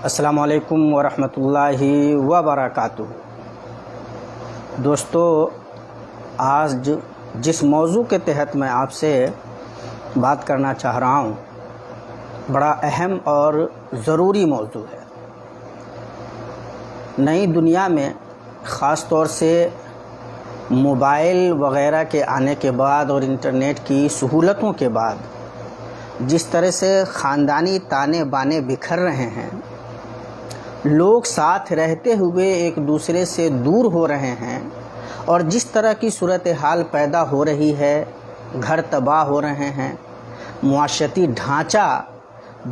السلام علیکم ورحمۃ اللہ وبرکاتہ۔ دوستو، آج جس موضوع کے تحت میں آپ سے بات کرنا چاہ رہا ہوں بڑا اہم اور ضروری موضوع ہے۔ نئی دنیا میں خاص طور سے موبائل وغیرہ کے آنے کے بعد اور انٹرنیٹ کی سہولتوں کے بعد جس طرح سے خاندانی تانے بانے بکھر رہے ہیں، لوگ ساتھ رہتے ہوئے ایک دوسرے سے دور ہو رہے ہیں، اور جس طرح کی صورتحال پیدا ہو رہی ہے، گھر تباہ ہو رہے ہیں، معاشرتی ڈھانچہ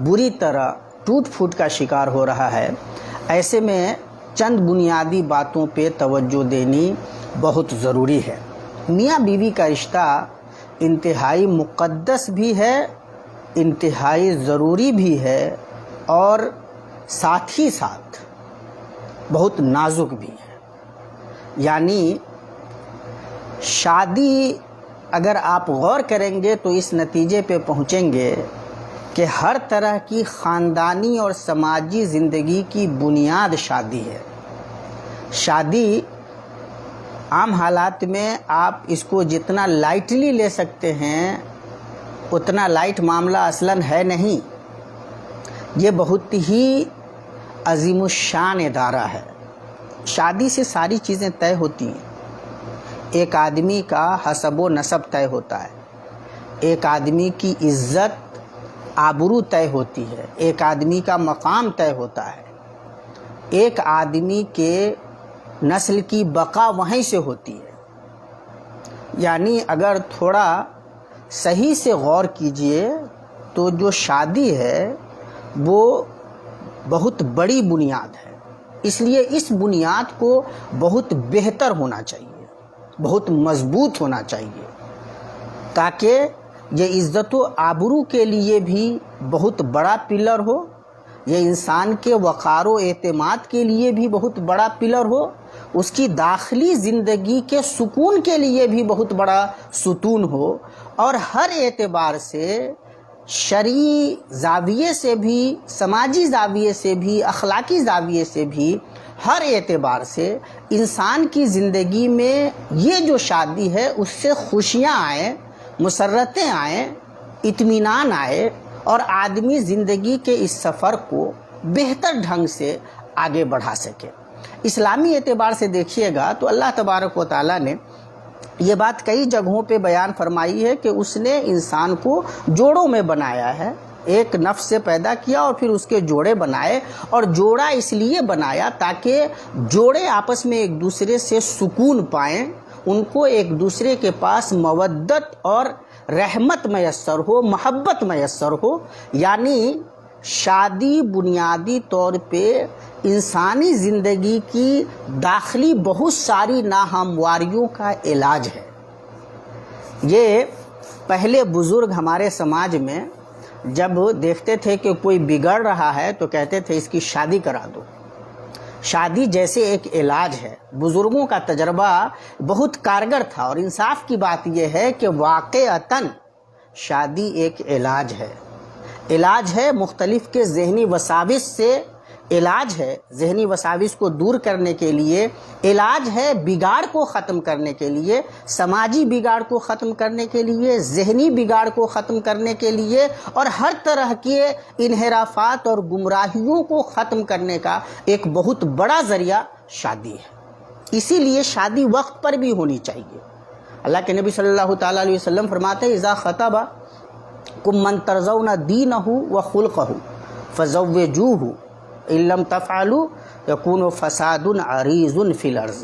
بری طرح ٹوٹ پھوٹ کا شکار ہو رہا ہے، ایسے میں چند بنیادی باتوں پہ توجہ دینی بہت ضروری ہے۔ میاں بیوی کا رشتہ انتہائی مقدس بھی ہے، انتہائی ضروری بھی ہے، اور ساتھ ہی ساتھ بہت نازک بھی ہے۔ یعنی شادی اگر آپ غور کریں گے تو اس نتیجے پہ پہنچیں گے کہ ہر طرح کی خاندانی اور سماجی زندگی کی بنیاد شادی ہے۔ شادی عام حالات میں آپ اس کو جتنا لائٹلی لے سکتے ہیں اتنا لائٹ معاملہ اصلاً ہے نہیں، یہ بہت ہی عظیم الشان ادارہ ہے۔ شادی سے ساری چیزیں طے ہوتی ہیں۔ ایک آدمی کا حسب و نسب طے ہوتا ہے، ایک آدمی کی عزت آبرو طے ہوتی ہے، ایک آدمی کا مقام طے ہوتا ہے، ایک آدمی کے نسل کی بقا وہیں سے ہوتی ہے۔ یعنی اگر تھوڑا صحیح سے غور کیجئے تو جو شادی ہے وہ بہت بڑی بنیاد ہے، اس لیے اس بنیاد کو بہت بہتر ہونا چاہیے، بہت مضبوط ہونا چاہیے، تاکہ یہ عزت و آبرو کے لیے بھی بہت بڑا پلر ہو، یہ انسان کے وقار و اعتماد کے لیے بھی بہت بڑا پلر ہو، اس کی داخلی زندگی کے سکون کے لیے بھی بہت بڑا ستون ہو، اور ہر اعتبار سے شرعی زاویے سے بھی، سماجی زاویے سے بھی، اخلاقی زاویے سے بھی، ہر اعتبار سے انسان کی زندگی میں یہ جو شادی ہے اس سے خوشیاں آئیں، مسرتیں آئیں، اطمینان آئے، اور آدمی زندگی کے اس سفر کو بہتر ڈھنگ سے آگے بڑھا سکے۔ اسلامی اعتبار سے دیکھیے گا تو اللہ تبارک و تعالیٰ نے یہ بات کئی جگہوں پہ بیان فرمائی ہے کہ اس نے انسان کو جوڑوں میں بنایا ہے، ایک نفس سے پیدا کیا اور پھر اس کے جوڑے بنائے، اور جوڑا اس لیے بنایا تاکہ جوڑے آپس میں ایک دوسرے سے سکون پائیں، ان کو ایک دوسرے کے پاس مودت اور رحمت میسر ہو، محبت میسر ہو۔ یعنی شادی بنیادی طور پہ انسانی زندگی کی داخلی بہت ساری ناہمواریوں کا علاج ہے۔ یہ پہلے بزرگ ہمارے سماج میں جب دیکھتے تھے کہ کوئی بگڑ رہا ہے تو کہتے تھے اس کی شادی کرا دو۔ شادی جیسے ایک علاج ہے، بزرگوں کا تجربہ بہت کارگر تھا، اور انصاف کی بات یہ ہے کہ واقعتاً شادی ایک علاج ہے۔ علاج ہے مختلف کے ذہنی وساوس سے، علاج ہے ذہنی وساوس کو دور کرنے کے لیے، علاج ہے بگاڑ کو ختم کرنے کے لیے، سماجی بگاڑ کو ختم کرنے کے لیے، ذہنی بگاڑ کو ختم کرنے کے لیے، اور ہر طرح کے انحرافات اور گمراہیوں کو ختم کرنے کا ایک بہت بڑا ذریعہ شادی ہے۔ اسی لیے شادی وقت پر بھی ہونی چاہیے۔ اللہ کے نبی صلی اللہ تعالیٰ علیہ وسلم فرماتے ہیں اذا خطبکم من ترضون دینہ وخلقہ فزوجوہ ان لم تفعلوا یکون فساد عریض فی الارض،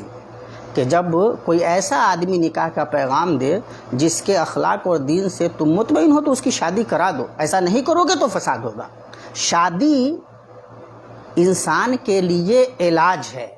کہ جب کوئی ایسا آدمی نکاح کا پیغام دے جس کے اخلاق اور دین سے تم مطمئن ہو تو اس کی شادی کرا دو، ایسا نہیں کرو گے تو فساد ہوگا۔ شادی انسان کے لیے علاج ہے،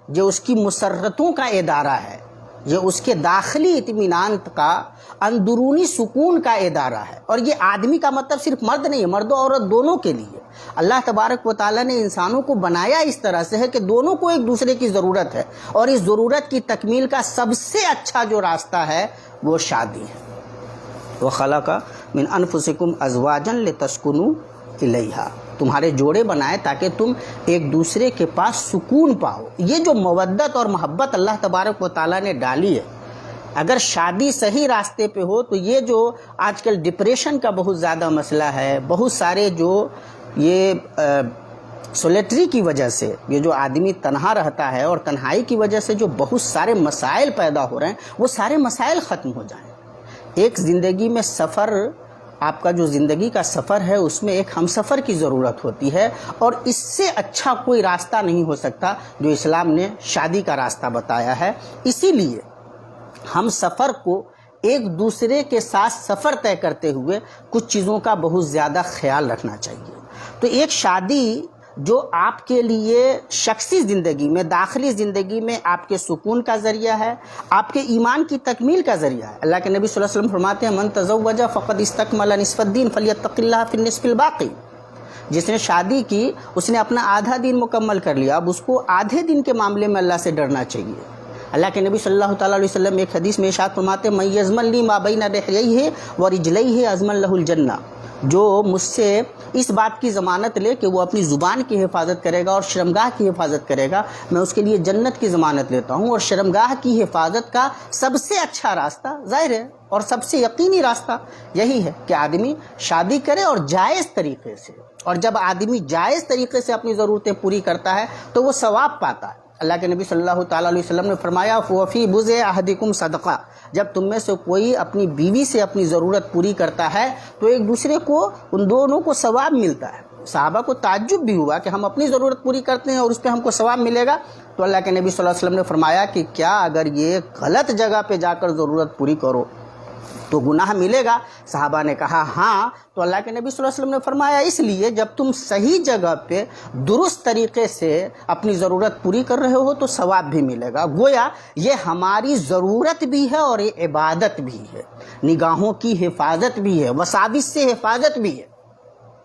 جو اس کی مسرتوں کا ادارہ ہے، یہ اس کے داخلی اطمینان کا، اندرونی سکون کا ادارہ ہے۔ اور یہ آدمی کا مطلب صرف مرد نہیں ہے، مرد و عورت دونوں کے لیے۔ اللہ تبارک و تعالیٰ نے انسانوں کو بنایا اس طرح سے ہے کہ دونوں کو ایک دوسرے کی ضرورت ہے، اور اس ضرورت کی تکمیل کا سب سے اچھا جو راستہ ہے وہ شادی ہے۔ وَخَلَقَ مِنْ أَنفُسِكُمْ أَزْوَاجًا لِتَسْكُنُوا إِلَيْهَا۔ تمہارے جوڑے بنائے تاکہ تم ایک دوسرے کے پاس سکون پاؤ۔ یہ جو مودت اور محبت اللہ تبارک و تعالیٰ نے ڈالی ہے، اگر شادی صحیح راستے پہ ہو تو یہ جو آج کل ڈپریشن کا بہت زیادہ مسئلہ ہے، بہت سارے جو یہ سولیٹری کی وجہ سے، یہ جو آدمی تنہا رہتا ہے اور تنہائی کی وجہ سے جو بہت سارے مسائل پیدا ہو رہے ہیں، وہ سارے مسائل ختم ہو جائیں۔ ایک زندگی میں سفر، آپ کا جو زندگی کا سفر ہے اس میں ایک ہم سفر کی ضرورت ہوتی ہے، اور اس سے اچھا کوئی راستہ نہیں ہو سکتا جو اسلام نے شادی کا راستہ بتایا ہے۔ اسی لیے ہم سفر کو ایک دوسرے کے ساتھ سفر طے کرتے ہوئے کچھ چیزوں کا بہت زیادہ خیال رکھنا چاہیے۔ تو ایک شادی جو آپ کے لیے شخصی زندگی میں، داخلی زندگی میں آپ کے سکون کا ذریعہ ہے، آپ کے ایمان کی تکمیل کا ذریعہ ہے۔ اللہ کے نبی صلی اللہ علیہ وسلم فرماتے ہیں من تزوج فقد استکمل نصف الدین فلیتق اللہ فی النصف الباقی۔ جس نے شادی کی اس نے اپنا آدھا دین مکمل کر لیا، اب اس کو آدھے دن کے معاملے میں اللہ سے ڈرنا چاہیے۔ اللہ کے نبی صلی اللہ تعالیٰ علیہ وسلم ایک حدیث میں ارشاد فرماتے ہیں من یضمن لی ما بین لحییہ ورجلیہ اضمن لہ الجنہ، جو مجھ سے اس بات کی ضمانت لے کہ وہ اپنی زبان کی حفاظت کرے گا اور شرمگاہ کی حفاظت کرے گا، میں اس کے لیے جنت کی ضمانت لیتا ہوں۔ اور شرمگاہ کی حفاظت کا سب سے اچھا راستہ ظاہر ہے اور سب سے یقینی راستہ یہی ہے کہ آدمی شادی کرے اور جائز طریقے سے، اور جب آدمی جائز طریقے سے اپنی ضرورتیں پوری کرتا ہے تو وہ ثواب پاتا ہے۔ اللہ کے نبی صلی اللہ تعالیٰ علیہ وسلم نے فرمایا وفی بضع احدکم صدقہ، جب تم میں سے کوئی اپنی بیوی سے اپنی ضرورت پوری کرتا ہے تو ایک دوسرے کو، ان دونوں کو ثواب ملتا ہے۔ صحابہ کو تعجب بھی ہوا کہ ہم اپنی ضرورت پوری کرتے ہیں اور اس پہ ہم کو ثواب ملے گا، تو اللہ کے نبی صلی اللہ علیہ وسلم نے فرمایا کہ کیا اگر یہ غلط جگہ پہ جا کر ضرورت پوری کرو تو گناہ ملے گا؟ صحابہ نے کہا ہاں، تو اللہ کے نبی صلی اللہ علیہ وسلم نے فرمایا اس لیے جب تم صحیح جگہ پہ درست طریقے سے اپنی ضرورت پوری کر رہے ہو تو ثواب بھی ملے گا۔ گویا یہ ہماری ضرورت بھی ہے اور یہ عبادت بھی ہے، نگاہوں کی حفاظت بھی ہے، وساوس سے حفاظت بھی ہے۔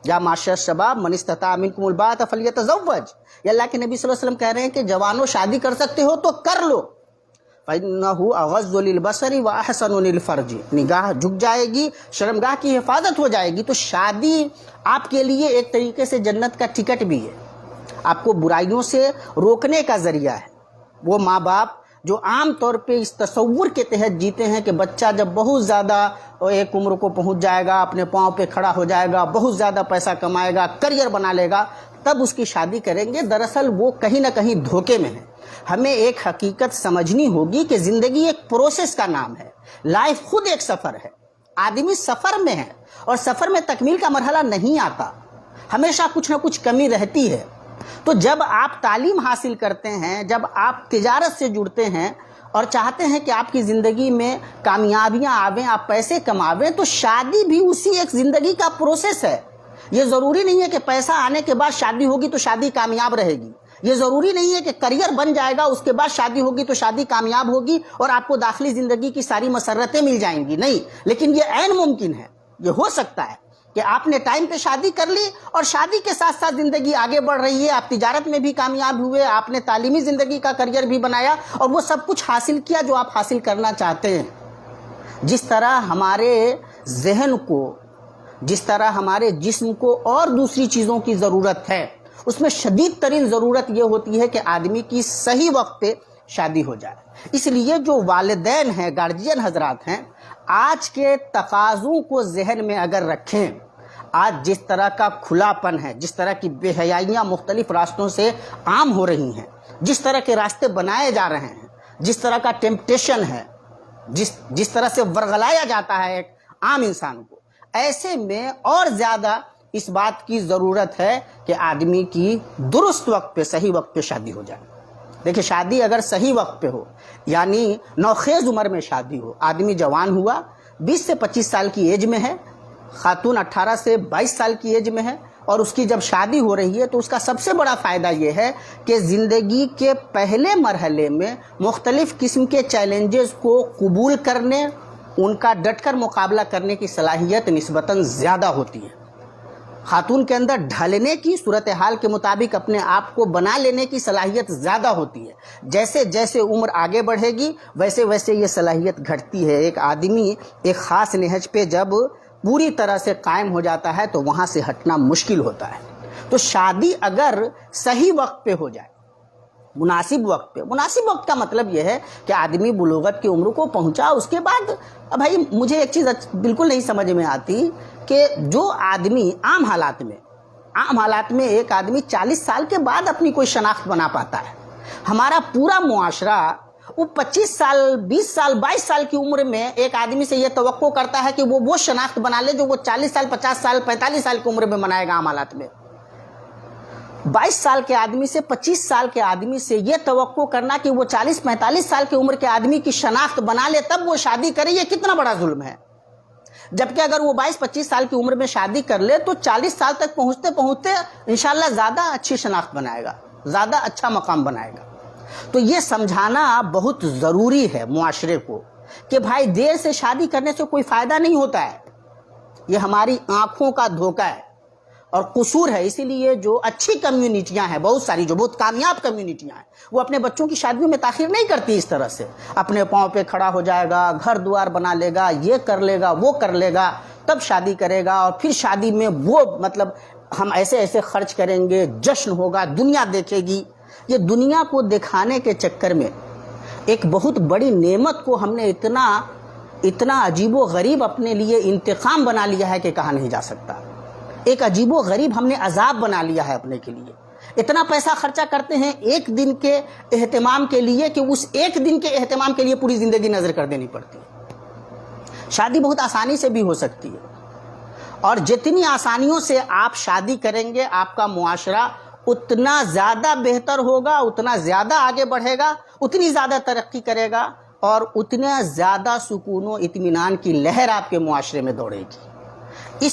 یا معاشر الشباب من استطاع منکم الباءۃ فلیتزوج، یہ اللہ کے نبی صلی اللہ علیہ وسلم کہہ رہے ہیں کہ جوانوں شادی کر سکتے ہو تو کر لو، فَإِنَّهُ أَغَضُّ لِلْبَصَرِ وَأَحْسَنُ لِلْفَرْجِ، نگاہ جھک جائے گی، شرمگاہ کی حفاظت ہو جائے گی۔ تو شادی آپ کے لیے ایک طریقے سے جنت کا ٹکٹ بھی ہے، آپ کو برائیوں سے روکنے کا ذریعہ ہے۔ وہ ماں باپ جو عام طور پہ اس تصور کے تحت جیتے ہیں کہ بچہ جب بہت زیادہ ایک عمر کو پہنچ جائے گا، اپنے پاؤں پہ کھڑا ہو جائے گا، بہت زیادہ پیسہ کمائے گا، کریئر بنا لے گا، تب اس کی شادی کریں گے، دراصل وہ کہیں نہ کہیں دھوکے میں ہے۔ ہمیں ایک حقیقت سمجھنی ہوگی کہ زندگی ایک پروسیس کا نام ہے، لائف خود ایک سفر ہے، آدمی سفر میں ہے اور سفر میں تکمیل کا مرحلہ نہیں آتا، ہمیشہ کچھ نہ کچھ کمی رہتی ہے۔ تو جب آپ تعلیم حاصل کرتے ہیں، جب آپ تجارت سے جڑتے ہیں اور چاہتے ہیں کہ آپ کی زندگی میں کامیابیاں آویں، آپ پیسے کماویں، تو شادی بھی اسی ایک زندگی کا پروسیس ہے۔ یہ ضروری نہیں ہے کہ پیسہ آنے کے بعد شادی ہوگی تو شادی کامیاب رہے گی، یہ ضروری نہیں ہے کہ کریئر بن جائے گا اس کے بعد شادی ہوگی تو شادی کامیاب ہوگی اور آپ کو داخلی زندگی کی ساری مسرتیں مل جائیں گی، نہیں، لیکن یہ عین ممکن ہے، یہ ہو سکتا ہے کہ آپ نے ٹائم پہ شادی کر لی اور شادی کے ساتھ ساتھ زندگی آگے بڑھ رہی ہے، آپ تجارت میں بھی کامیاب ہوئے، آپ نے تعلیمی زندگی کا کریئر بھی بنایا اور وہ سب کچھ حاصل کیا جو آپ حاصل کرنا چاہتے ہیں۔ جس طرح ہمارے ذہن کو، جس طرح ہمارے جسم کو اور دوسری چیزوں کی ضرورت ہے، اس میں شدید ترین ضرورت یہ ہوتی ہے کہ آدمی کی صحیح وقت پہ شادی ہو جائے۔ اس لیے جو والدین ہیں، گارجین حضرات ہیں، آج کے تقاضوں کو ذہن میں اگر رکھیں، آج جس طرح کا کھلا پن ہے، جس طرح کی بے حیائیاں مختلف راستوں سے عام ہو رہی ہیں، جس طرح کے راستے بنائے جا رہے ہیں، جس طرح کا ٹیمپٹیشن ہے، جس طرح سے ورغلایا جاتا ہے ایک عام انسان کو، ایسے میں اور زیادہ اس بات کی ضرورت ہے کہ آدمی کی درست وقت پہ، صحیح وقت پہ شادی ہو جائے۔ دیکھیں، شادی اگر صحیح وقت پہ ہو، یعنی نوخیز عمر میں شادی ہو، آدمی جوان ہوا، 20 سے 25 سال کی ایج میں ہے، خاتون 18 سے 22 سال کی ایج میں ہے، اور اس کی جب شادی ہو رہی ہے تو اس کا سب سے بڑا فائدہ یہ ہے کہ زندگی کے پہلے مرحلے میں مختلف قسم کے چیلنجز کو قبول کرنے، ان کا ڈٹ کر مقابلہ کرنے کی صلاحیت نسبتاً زیادہ ہوتی ہے۔ خاتون کے اندر ڈھلنے کی، صورتحال کے مطابق اپنے آپ کو بنا لینے کی صلاحیت زیادہ ہوتی ہے۔ جیسے جیسے عمر آگے بڑھے گی ویسے ویسے یہ صلاحیت گھٹتی ہے۔ ایک آدمی ایک خاص نہج پہ جب پوری طرح سے قائم ہو جاتا ہے تو وہاں سے ہٹنا مشکل ہوتا ہے۔ تو شادی اگر صحیح وقت پہ ہو جائے، مناسب وقت پہ، مناسب وقت کا مطلب یہ ہے کہ آدمی بلوغت کی عمر کو پہنچا، اس کے بعد بھائی مجھے ایک چیز بالکل نہیں سمجھ میں آتی کہ جو آدمی عام حالات میں ایک آدمی 40 سال کے بعد اپنی کوئی شناخت بنا پاتا ہے، ہمارا پورا معاشرہ وہ 25 سال 20 سال 22 سال کی عمر میں ایک آدمی سے یہ توقع کرتا ہے کہ وہ شناخت بنا لے جو وہ 40 سال 50 سال 45 سال کی عمر میں بنائے گا عام حالات میں۔ 22 سال کے آدمی سے 25 سال کے آدمی سے یہ توقع کرنا کہ وہ 40-45 سال کی عمر کے آدمی کی شناخت بنا لے تب وہ شادی کرے، یہ کتنا بڑا ظلم ہے۔ جبکہ اگر وہ 22-25 سال کی عمر میں شادی کر لے تو 40 سال تک پہنچتے پہنچتے انشاءاللہ زیادہ اچھی شناخت بنائے گا، زیادہ اچھا مقام بنائے گا۔ تو یہ سمجھانا بہت ضروری ہے معاشرے کو کہ بھائی دیر سے شادی کرنے سے کوئی فائدہ نہیں ہوتا ہے، یہ ہماری آنکھوں کا دھوکہ ہے اور قصور ہے۔ اسی لیے جو اچھی کمیونٹیاں ہیں، بہت ساری جو بہت کامیاب کمیونٹیاں ہیں، وہ اپنے بچوں کی شادیوں میں تاخیر نہیں کرتی اس طرح سے، اپنے پاؤں پہ کھڑا ہو جائے گا، گھر دوار بنا لے گا، یہ کر لے گا وہ کر لے گا، تب شادی کرے گا، اور پھر شادی میں وہ مطلب ہم ایسے خرچ کریں گے، جشن ہوگا، دنیا دیکھے گی۔ یہ دنیا کو دکھانے کے چکر میں ایک بہت بڑی نعمت کو ہم نے اتنا عجیب و غریب اپنے لیے انتقام بنا لیا ہے کہ کہا نہیں جا سکتا۔ ایک عجیب و غریب ہم نے عذاب بنا لیا ہے اپنے کے لیے۔ اتنا پیسہ خرچہ کرتے ہیں ایک دن کے اہتمام کے لیے کہ اس ایک دن کے اہتمام کے لیے پوری زندگی نظر کر دینی پڑتی ہے۔ شادی بہت آسانی سے بھی ہو سکتی ہے، اور جتنی آسانیوں سے آپ شادی کریں گے آپ کا معاشرہ اتنا زیادہ بہتر ہوگا، اتنا زیادہ آگے بڑھے گا، اتنی زیادہ ترقی کرے گا، اور اتنا زیادہ سکون و اطمینان کی لہر آپ کے معاشرے میں دوڑے گی۔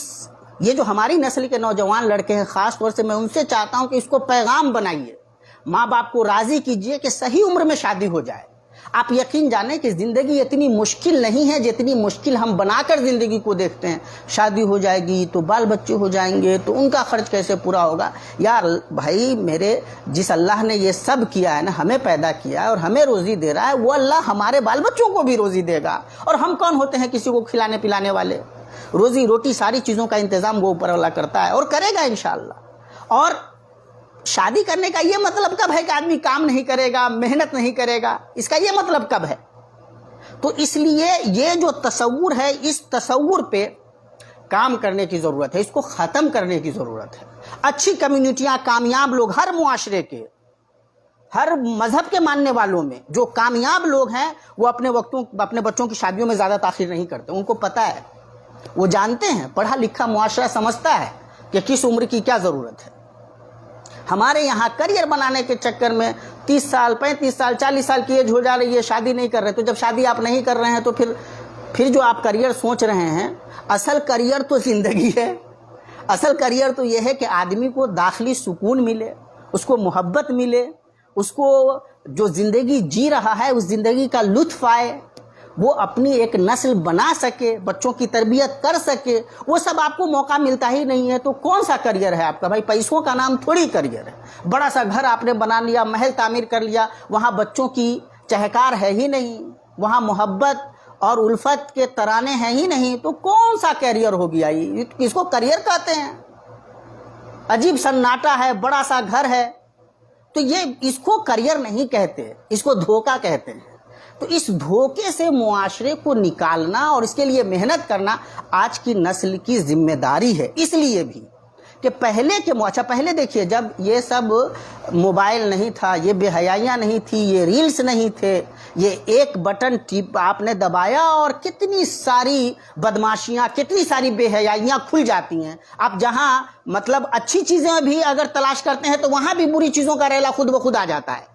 یہ جو ہماری نسل کے نوجوان لڑکے ہیں، خاص طور سے میں ان سے چاہتا ہوں کہ اس کو پیغام بنائیے، ماں باپ کو راضی کیجئے کہ صحیح عمر میں شادی ہو جائے۔ آپ یقین جانیں کہ زندگی اتنی مشکل نہیں ہے جتنی مشکل ہم بنا کر زندگی کو دیکھتے ہیں۔ شادی ہو جائے گی تو بال بچے ہو جائیں گے تو ان کا خرچ کیسے پورا ہوگا؟ یار بھائی میرے، جس اللہ نے یہ سب کیا ہے نا، ہمیں پیدا کیا ہے اور ہمیں روزی دے رہا ہے، وہ اللہ ہمارے بال بچوں کو بھی روزی دے گا۔ اور ہم کون ہوتے ہیں کسی کو کھلانے پلانے والے؟ روزی روٹی ساری چیزوں کا انتظام وہ اوپر والا کرتا ہے اور کرے گا انشاءاللہ۔ اور شادی کرنے کا یہ مطلب کب ہے کہ آدمی کام نہیں کرے گا، محنت نہیں کرے گا؟ اس کا یہ مطلب کب ہے؟ تو اس لیے یہ جو تصور ہے، اس تصور پہ کام کرنے کی ضرورت ہے، اس کو ختم کرنے کی ضرورت ہے۔ اچھی کمیونٹیاں، کامیاب لوگ، ہر معاشرے کے، ہر مذہب کے ماننے والوں میں جو کامیاب لوگ ہیں وہ اپنے بچوں کی شادیوں میں زیادہ تاخیر نہیں کرتے۔ ان کو پتہ ہے، وہ جانتے ہیں، پڑھا لکھا معاشرہ سمجھتا ہے کہ کس عمر کی کیا ضرورت ہے۔ ہمارے یہاں کریئر بنانے کے چکر میں 30 سال 35 سال 40 سال کی ایج ہو جا رہی ہے، شادی نہیں کر رہے۔ تو جب شادی آپ نہیں کر رہے ہیں تو پھر جو آپ کریئر سوچ رہے ہیں، اصل کریئر تو زندگی ہے۔ اصل کریئر تو یہ ہے کہ آدمی کو داخلی سکون ملے، اس کو محبت ملے، اس کو جو زندگی جی رہا ہے اس زندگی کا لطف آئے، وہ اپنی ایک نسل بنا سکے، بچوں کی تربیت کر سکے۔ وہ سب آپ کو موقع ملتا ہی نہیں ہے تو کون سا کریئر ہے آپ کا؟ بھائی پیسوں کا نام تھوڑی کریئر ہے۔ بڑا سا گھر آپ نے بنا لیا، محل تعمیر کر لیا، وہاں بچوں کی چہکار ہے ہی نہیں، وہاں محبت اور الفت کے ترانے ہیں ہی نہیں، تو کون سا کیریئر ہو گیا؟ اس کو کریئر کہتے ہیں؟ عجیب سناٹا ہے، بڑا سا گھر ہے، تو اس کو کریئر نہیں کہتے، اس کو دھوکہ کہتے ہیں۔ تو اس دھوکے سے معاشرے کو نکالنا اور اس کے لیے محنت کرنا آج کی نسل کی ذمہ داری ہے۔ اس لیے بھی کہ پہلے دیکھیے، جب یہ سب موبائل نہیں تھا، یہ بے حیائیاں نہیں تھی، یہ ریلز نہیں تھے، یہ ایک بٹن آپ نے دبایا اور کتنی ساری بدماشیاں، کتنی ساری بے حیائیاں کھل جاتی ہیں۔ آپ جہاں مطلب اچھی چیزیں بھی اگر تلاش کرتے ہیں تو وہاں بھی بری چیزوں کا ریلا خود بخود آ جاتا ہے۔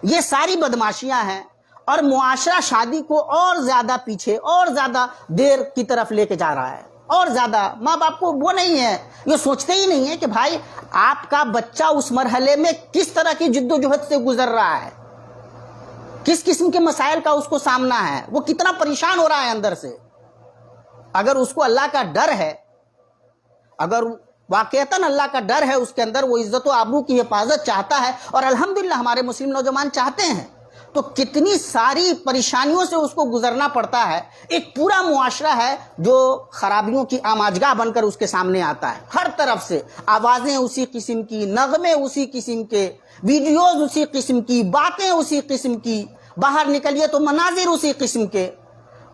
یہ ساری بدماشیاں ہیں، اور معاشرہ شادی کو اور زیادہ پیچھے اور زیادہ دیر کی طرف لے کے جا رہا ہے۔ اور زیادہ ماں باپ کو وہ نہیں ہے، یہ سوچتے ہی نہیں ہے کہ بھائی آپ کا بچہ اس مرحلے میں کس طرح کی جد و جہد سے گزر رہا ہے، کس قسم کے مسائل کا اس کو سامنا ہے، وہ کتنا پریشان ہو رہا ہے اندر سے۔ اگر اس کو اللہ کا ڈر ہے، اگر واقعتاً اللہ کا ڈر ہے اس کے اندر، وہ عزت و آبرو کی حفاظت چاہتا ہے، اور الحمدللہ ہمارے مسلم نوجوان چاہتے ہیں، تو کتنی ساری پریشانیوں سے اس کو گزرنا پڑتا ہے. ایک پورا معاشرہ ہے جو خرابیوں کی آماجگاہ بن کر اس کے سامنے آتا ہے. ہر طرف سے آوازیں اسی قسم کی، نغمے اسی قسم کے، ویڈیوز اسی قسم کی، باتیں اسی قسم کی، باہر نکلیے تو مناظر اسی قسم کے،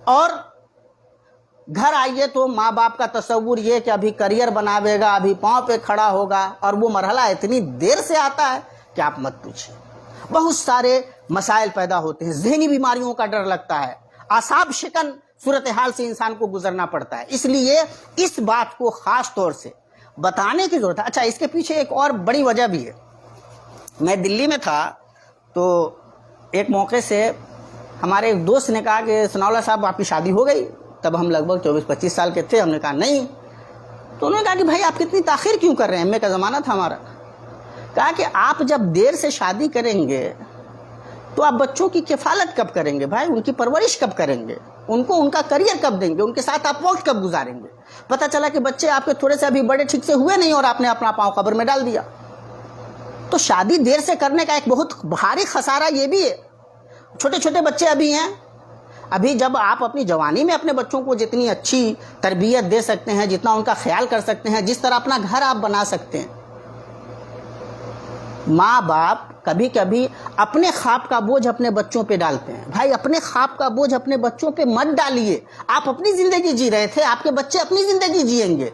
اور گھر آئیے تو ماں باپ کا تصور یہ کہ ابھی کریئر بناوے گا، ابھی پاؤں پہ کھڑا ہوگا، اور وہ مرحلہ اتنی دیر سے آتا ہے کہ آپ مت پوچھیں. بہت سارے مسائل پیدا ہوتے ہیں، ذہنی بیماریوں کا ڈر لگتا ہے، اعصاب شکن صورتحال سے انسان کو گزرنا پڑتا ہے. اس لیے اس بات کو خاص طور سے بتانے کی ضرورت ہے. اچھا، اس کے پیچھے ایک اور بڑی وجہ بھی ہے. میں دلی میں تھا تو ایک موقع سے ہمارے ایک دوست نے کہا کہ ثناءاللہ صاحب آپ کی شادی ہو گئی. تب ہم لگ بھگ 24-25 سال کے تھے. ہم نے کہا نہیں. تو انہوں نے کہا کہ بھائی آپ کتنی تاخیر کیوں کر رہے ہیں؟ ایم اے کا زمانہ تھا ہمارا. کہا کہ آپ جب دیر سے شادی کریں گے تو آپ بچوں کی کفالت کب کریں گے بھائی؟ ان کی پرورش کب کریں گے؟ ان کو ان کا کریئر کب دیں گے؟ ان کے ساتھ آپ وقت کب گزاریں گے؟ پتہ چلا کہ بچے آپ کے تھوڑے سے ابھی بڑے ٹھیک سے ہوئے نہیں اور آپ نے اپنا پاؤں قبر میں ڈال دیا. تو شادی دیر سے کرنے کا ایک بہت بھاری خسارہ یہ بھی ہے. چھوٹے چھوٹے بچے ابھی ہیں. ابھی جب آپ اپنی جوانی میں اپنے بچوں کو جتنی اچھی تربیت دے سکتے ہیں، جتنا ان کا خیال کر سکتے ہیں، جس طرح اپنا گھر آپ بنا سکتے ہیں، ماں باپ کبھی کبھی اپنے خواب کا بوجھ اپنے بچوں پہ ڈالتے ہیں. بھائی اپنے خواب کا بوجھ اپنے بچوں پہ مت ڈالیے. آپ اپنی زندگی جی رہے تھے، آپ کے بچے اپنی زندگی جئیں گے،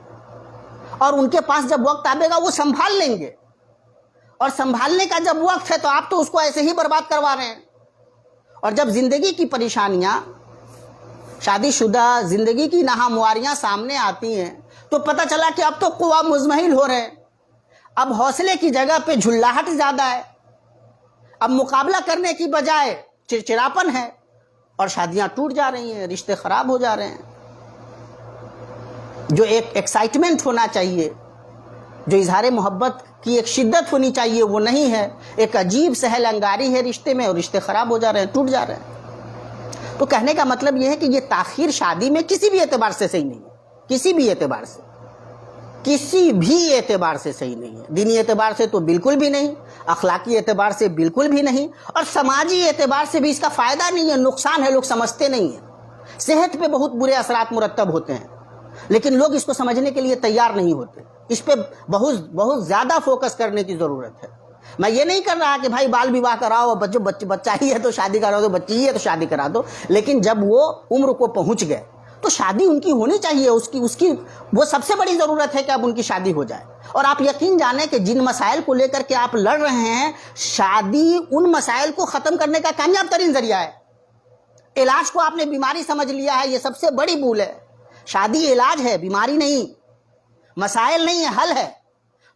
اور ان کے پاس جب وقت آئے گا وہ سنبھال لیں گے. اور سنبھالنے کا جب وقت ہے تو آپ تو اس کو ایسے ہی برباد کروا رہے ہیں. اور جب زندگی کی پریشانیاں، شادی شدہ زندگی کی ناہمواریاں سامنے آتی ہیں تو پتہ چلا کہ اب تو قوا مزمحل ہو رہے ہیں. اب حوصلے کی جگہ پہ جھلاہٹ زیادہ ہے. اب مقابلہ کرنے کی بجائے چڑچڑاپن ہے، اور شادیاں ٹوٹ جا رہی ہیں، رشتے خراب ہو جا رہے ہیں. جو ایک ایکسائٹمنٹ ہونا چاہیے، جو اظہار محبت کی ایک شدت ہونی چاہیے، وہ نہیں ہے. ایک عجیب سہل انگاری ہے رشتے میں، اور رشتے خراب ہو جا رہے ہیں، ٹوٹ جا رہے ہیں. تو کہنے کا مطلب یہ ہے کہ یہ تاخیر شادی میں کسی بھی اعتبار سے صحیح نہیں ہے. کسی بھی اعتبار سے، کسی بھی اعتبار سے صحیح نہیں ہے. دینی اعتبار سے تو بالکل بھی نہیں، اخلاقی اعتبار سے بالکل بھی نہیں، اور سماجی اعتبار سے بھی اس کا فائدہ نہیں ہے، نقصان ہے. لوگ سمجھتے نہیں ہیں. صحت پہ بہت برے اثرات مرتب ہوتے ہیں، لیکن لوگ اس کو سمجھنے کے لیے تیار نہیں ہوتے. اس پہ بہت زیادہ فوکس کرنے کی ضرورت ہے. میں یہ نہیں کر رہا کہ بھائی بال وواہ کراؤ، بچہ ہی ہے تو شادی کرا دو، بچی ہی ہے تو شادی کرا دو. لیکن جب وہ عمر کو پہنچ گئے تو شادی ان کی ہونی چاہیے. اس کی وہ سب سے بڑی ضرورت ہے کہ اب ان کی شادی ہو جائے. اور آپ یقین جانیں کہ جن مسائل کو لے کر کے آپ لڑ رہے ہیں، شادی ان مسائل کو ختم کرنے کا کامیاب ترین ذریعہ ہے. علاج کو آپ نے بیماری سمجھ لیا ہے، یہ سب سے بڑی بھول ہے. شادی علاج ہے، بیماری نہیں. مسائل نہیں ہے، حل ہے.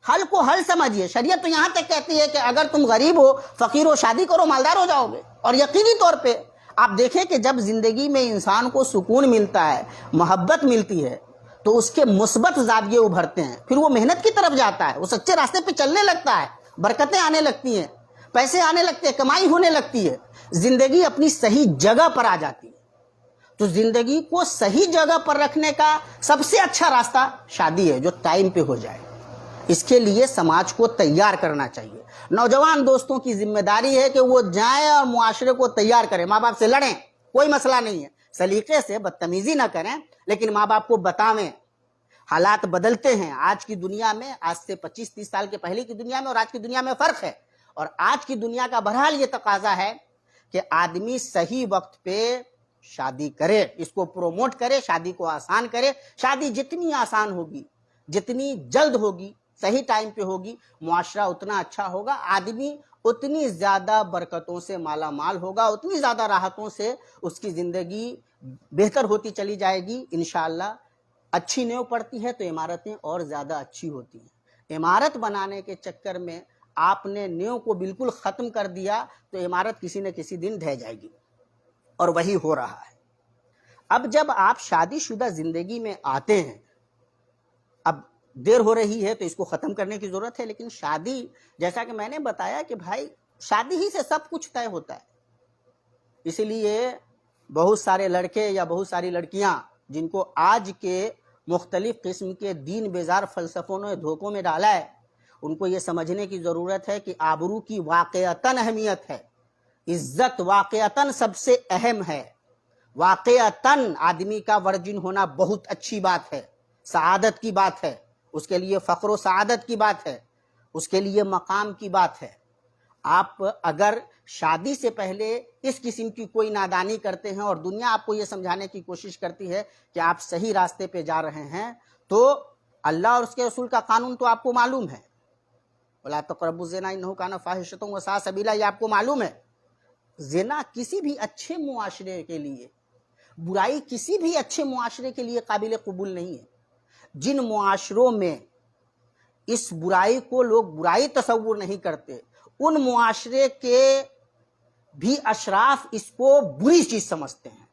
حل کو حل سمجھیے. شریعت تو یہاں تک کہتی ہے کہ اگر تم غریب ہو، فقیر ہو، شادی کرو، مالدار ہو جاؤ گے. اور یقینی طور پہ آپ دیکھیں کہ جب زندگی میں انسان کو سکون ملتا ہے، محبت ملتی ہے، تو اس کے مثبت زاویے ابھرتے ہیں. پھر وہ محنت کی طرف جاتا ہے، وہ سچے راستے پہ چلنے لگتا ہے، برکتیں آنے لگتی ہیں، پیسے آنے لگتے ہیں، کمائی ہونے لگتی ہے، زندگی اپنی صحیح جگہ پر آ جاتی ہے. تو زندگی کو صحیح جگہ پر رکھنے کا سب سے اچھا راستہ شادی ہے، جو ٹائم پہ ہو جائے. اس کے لیے سماج کو تیار کرنا چاہیے. نوجوان دوستوں کی ذمہ داری ہے کہ وہ جائیں اور معاشرے کو تیار کریں. ماں باپ سے لڑیں، کوئی مسئلہ نہیں ہے، سلیقے سے، بدتمیزی نہ کریں، لیکن ماں باپ کو بتاویں. حالات بدلتے ہیں آج کی دنیا میں. آج سے 25-30 سال کے پہلے کی دنیا میں اور آج کی دنیا میں فرق ہے. اور آج کی دنیا کا بہرحال یہ تقاضا ہے کہ آدمی صحیح وقت پہ شادی کرے، اس کو پروموٹ کرے، شادی کو آسان کرے. شادی جتنی آسان ہوگی، جتنی جلد ہوگی، صحیح ٹائم پہ ہوگی، معاشرہ اتنا اچھا ہوگا. آدمی اتنی زیادہ برکتوں سے مالا مال ہوگا، اتنی زیادہ راحتوں سے اس کی زندگی بہتر ہوتی چلی جائے گی. انشاءاللہ اچھی نیو پڑتی ہے تو عمارتیں اور زیادہ اچھی ہوتی ہیں. عمارت بنانے کے چکر میں آپ نے نیو کو بالکل ختم کر دیا تو عمارت کسی نہ کسی دن ڈھہ جائے گی، اور وہی ہو رہا ہے. اب جب آپ شادی شدہ زندگی میں آتے ہیں، اب دیر ہو رہی ہے تو اس کو ختم کرنے کی ضرورت ہے. لیکن شادی، جیسا کہ میں نے بتایا کہ بھائی شادی ہی سے سب کچھ طے ہوتا ہے. اسی لیے بہت سارے لڑکے یا بہت ساری لڑکیاں جن کو آج کے مختلف قسم کے دین بیزار فلسفوں نے دھوکوں میں ڈالا ہے، ان کو یہ سمجھنے کی ضرورت ہے کہ آبرو کی واقعتاً اہمیت ہے. عزت واقعتاً سب سے اہم ہے. واقعتاً آدمی کا ورجن ہونا بہت اچھی بات ہے، سعادت کی بات ہے، اس کے لیے فخر و سعادت کی بات ہے، اس کے لیے مقام کی بات ہے. آپ اگر شادی سے پہلے اس قسم کی کوئی نادانی کرتے ہیں اور دنیا آپ کو یہ سمجھانے کی کوشش کرتی ہے کہ آپ صحیح راستے پہ جا رہے ہیں، تو اللہ اور اس کے رسول کا قانون تو آپ کو معلوم ہے. وَلَا تَقْرَبُوا الزِّنَا إِنَّهُ كَانَ فَاحِشَةً وَسَاءَ سَبِيلًا، یہ آپ کو معلوم ہے. زنا کسی بھی اچھے معاشرے کے لیے، برائی کسی بھی اچھے معاشرے کے لیے قابل قبول نہیں ہے. جن معاشروں میں اس برائی کو لوگ برائی تصور نہیں کرتے، ان معاشرے کے بھی اشراف اس کو بری چیز سمجھتے ہیں.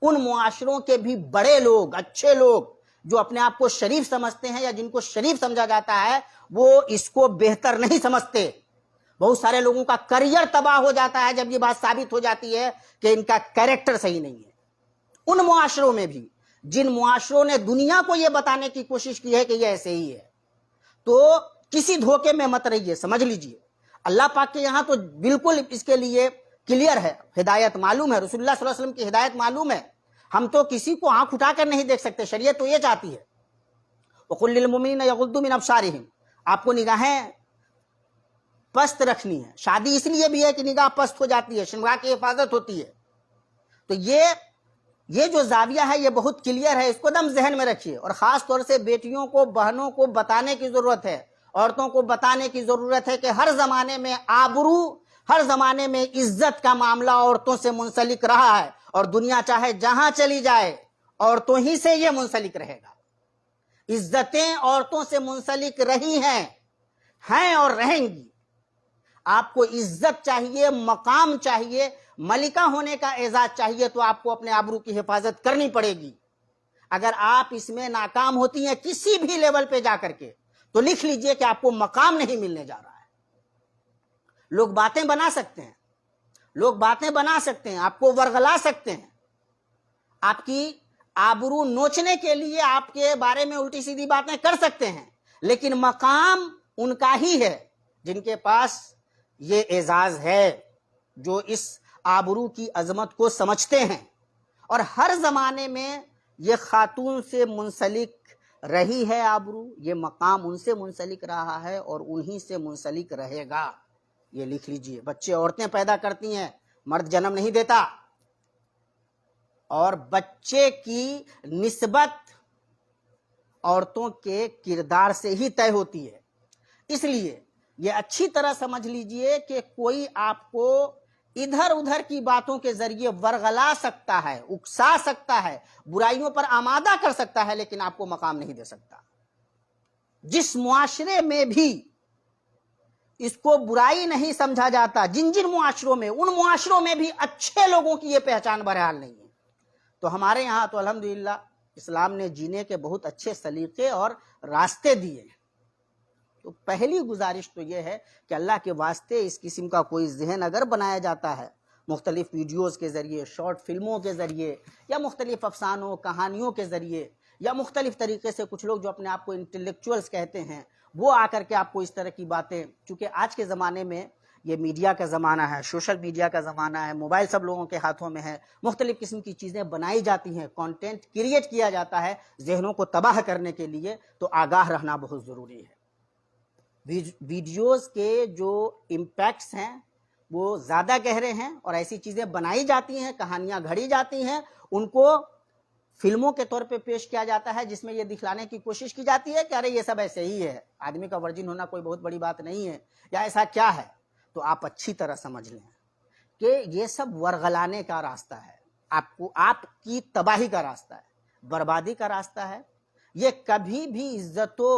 ان معاشروں کے بھی بڑے لوگ، اچھے لوگ جو اپنے آپ کو شریف سمجھتے ہیں یا جن کو شریف سمجھا جاتا ہے، وہ اس کو بہتر نہیں سمجھتے. بہت سارے لوگوں کا کریئر تباہ ہو جاتا ہے جب یہ بات ثابت ہو جاتی ہے کہ ان کا کیریکٹر صحیح نہیں ہے. ان معاشروں میں بھی جن معاشروں نے دنیا کو یہ بتانے کی کوشش کی ہے کہ یہ ایسے ہی ہے، تو کسی دھوکے میں مت رہیے. سمجھ لیجئے اللہ پاک کے یہاں تو بالکل اس کے لیے کلیئر ہے، ہدایت معلوم ہے، رسول اللہ صلی اللہ علیہ وسلم کی ہدایت معلوم ہے. ہم تو کسی کو آنکھ اٹھا کر نہیں دیکھ سکتے، شریعت تو یہ چاہتی ہے وَقُلْ لِلْمُؤْمِنِينَ يَغُضُّوا مِنْ أَبْصَارِهِمْ، آپ کو نگاہیں پست رکھنی ہے. شادی اس لیے بھی ہے کہ نگاہ پست ہو جاتی ہے، شرمگاہ کی حفاظت ہوتی ہے. تو یہ جو زاویہ ہے یہ بہت کلیئر ہے، اس کو دم ذہن میں رکھیے. اور خاص طور سے بیٹیوں کو، بہنوں کو بتانے کی ضرورت ہے، عورتوں کو بتانے کی ضرورت ہے کہ ہر زمانے میں آبرو، ہر زمانے میں عزت کا معاملہ عورتوں سے منسلک رہا ہے، اور دنیا چاہے جہاں چلی جائے عورتوں ہی سے یہ منسلک رہے گا. عزتیں عورتوں سے منسلک رہی ہیں اور رہیں گی. آپ کو عزت چاہیے، مقام چاہیے، ملکہ ہونے کا اعزاز چاہیے، تو آپ کو اپنے آبرو کی حفاظت کرنی پڑے گی. اگر آپ اس میں ناکام ہوتی ہیں کسی بھی لیول پہ جا کر کے، تو لکھ لیجئے کہ آپ کو مقام نہیں ملنے جا رہا ہے. لوگ باتیں بنا سکتے ہیں، لوگ باتیں بنا سکتے ہیں، آپ کو ورغلا سکتے ہیں، آپ کی آبرو نوچنے کے لیے آپ کے بارے میں الٹی سیدھی باتیں کر سکتے ہیں، لیکن مقام ان کا ہی ہے جن کے پاس یہ اعزاز ہے، جو اس آبرو کی عظمت کو سمجھتے ہیں. اور ہر زمانے میں یہ خاتون سے منسلک رہی ہے آبرو، یہ مقام ان سے منسلک رہا ہے اور انہی سے منسلک رہے گا. یہ لکھ لیجئے. بچے عورتیں پیدا کرتی ہیں، مرد جنم نہیں دیتا. اور بچے کی نسبت عورتوں کے کردار سے ہی طے ہوتی ہے. اس لیے یہ اچھی طرح سمجھ لیجئے کہ کوئی آپ کو ادھر ادھر کی باتوں کے ذریعے ورغلا سکتا ہے، اکسا سکتا ہے، برائیوں پر آمادہ کر سکتا ہے، لیکن آپ کو مقام نہیں دے سکتا. جس معاشرے میں بھی اس کو برائی نہیں سمجھا جاتا، جن معاشروں میں، ان معاشروں میں بھی اچھے لوگوں کی یہ پہچان بہرحال نہیں ہے. تو ہمارے یہاں تو الحمدللہ اسلام نے جینے کے بہت اچھے سلیقے اور راستے دیے. تو پہلی گزارش تو یہ ہے کہ اللہ کے واسطے اس قسم کا کوئی ذہن اگر بنایا جاتا ہے، مختلف ویڈیوز کے ذریعے، شارٹ فلموں کے ذریعے، یا مختلف افسانوں کہانیوں کے ذریعے، یا مختلف طریقے سے کچھ لوگ جو اپنے آپ کو انٹلیکچوئلز کہتے ہیں، وہ آ کر کے آپ کو اس طرح کی باتیں، چونکہ آج کے زمانے میں یہ میڈیا کا زمانہ ہے، سوشل میڈیا کا زمانہ ہے، موبائل سب لوگوں کے ہاتھوں میں ہے، مختلف قسم کی چیزیں بنائی جاتی ہیں، کانٹینٹ کریٹ کیا جاتا ہے ذہنوں کو تباہ کرنے کے لیے. تو آگاہ رہنا بہت ضروری ہے. ویڈیوز کے جو امپیکٹس ہیں وہ زیادہ گہرے ہیں، اور ایسی چیزیں بنائی جاتی ہیں، کہانیاں گھڑی جاتی ہیں، ان کو فلموں کے طور پہ پیش کیا جاتا ہے، جس میں یہ دکھلانے کی کوشش کی جاتی ہے کہ ارے یہ سب ایسے ہی ہے، آدمی کا ورجن ہونا کوئی بہت بڑی بات نہیں ہے، یا ایسا کیا ہے. تو آپ اچھی طرح سمجھ لیں کہ یہ سب ورغلانے کا راستہ ہے، آپ کی تباہی کا راستہ ہے، بربادی کا راستہ ہے. یہ کبھی بھی عزت و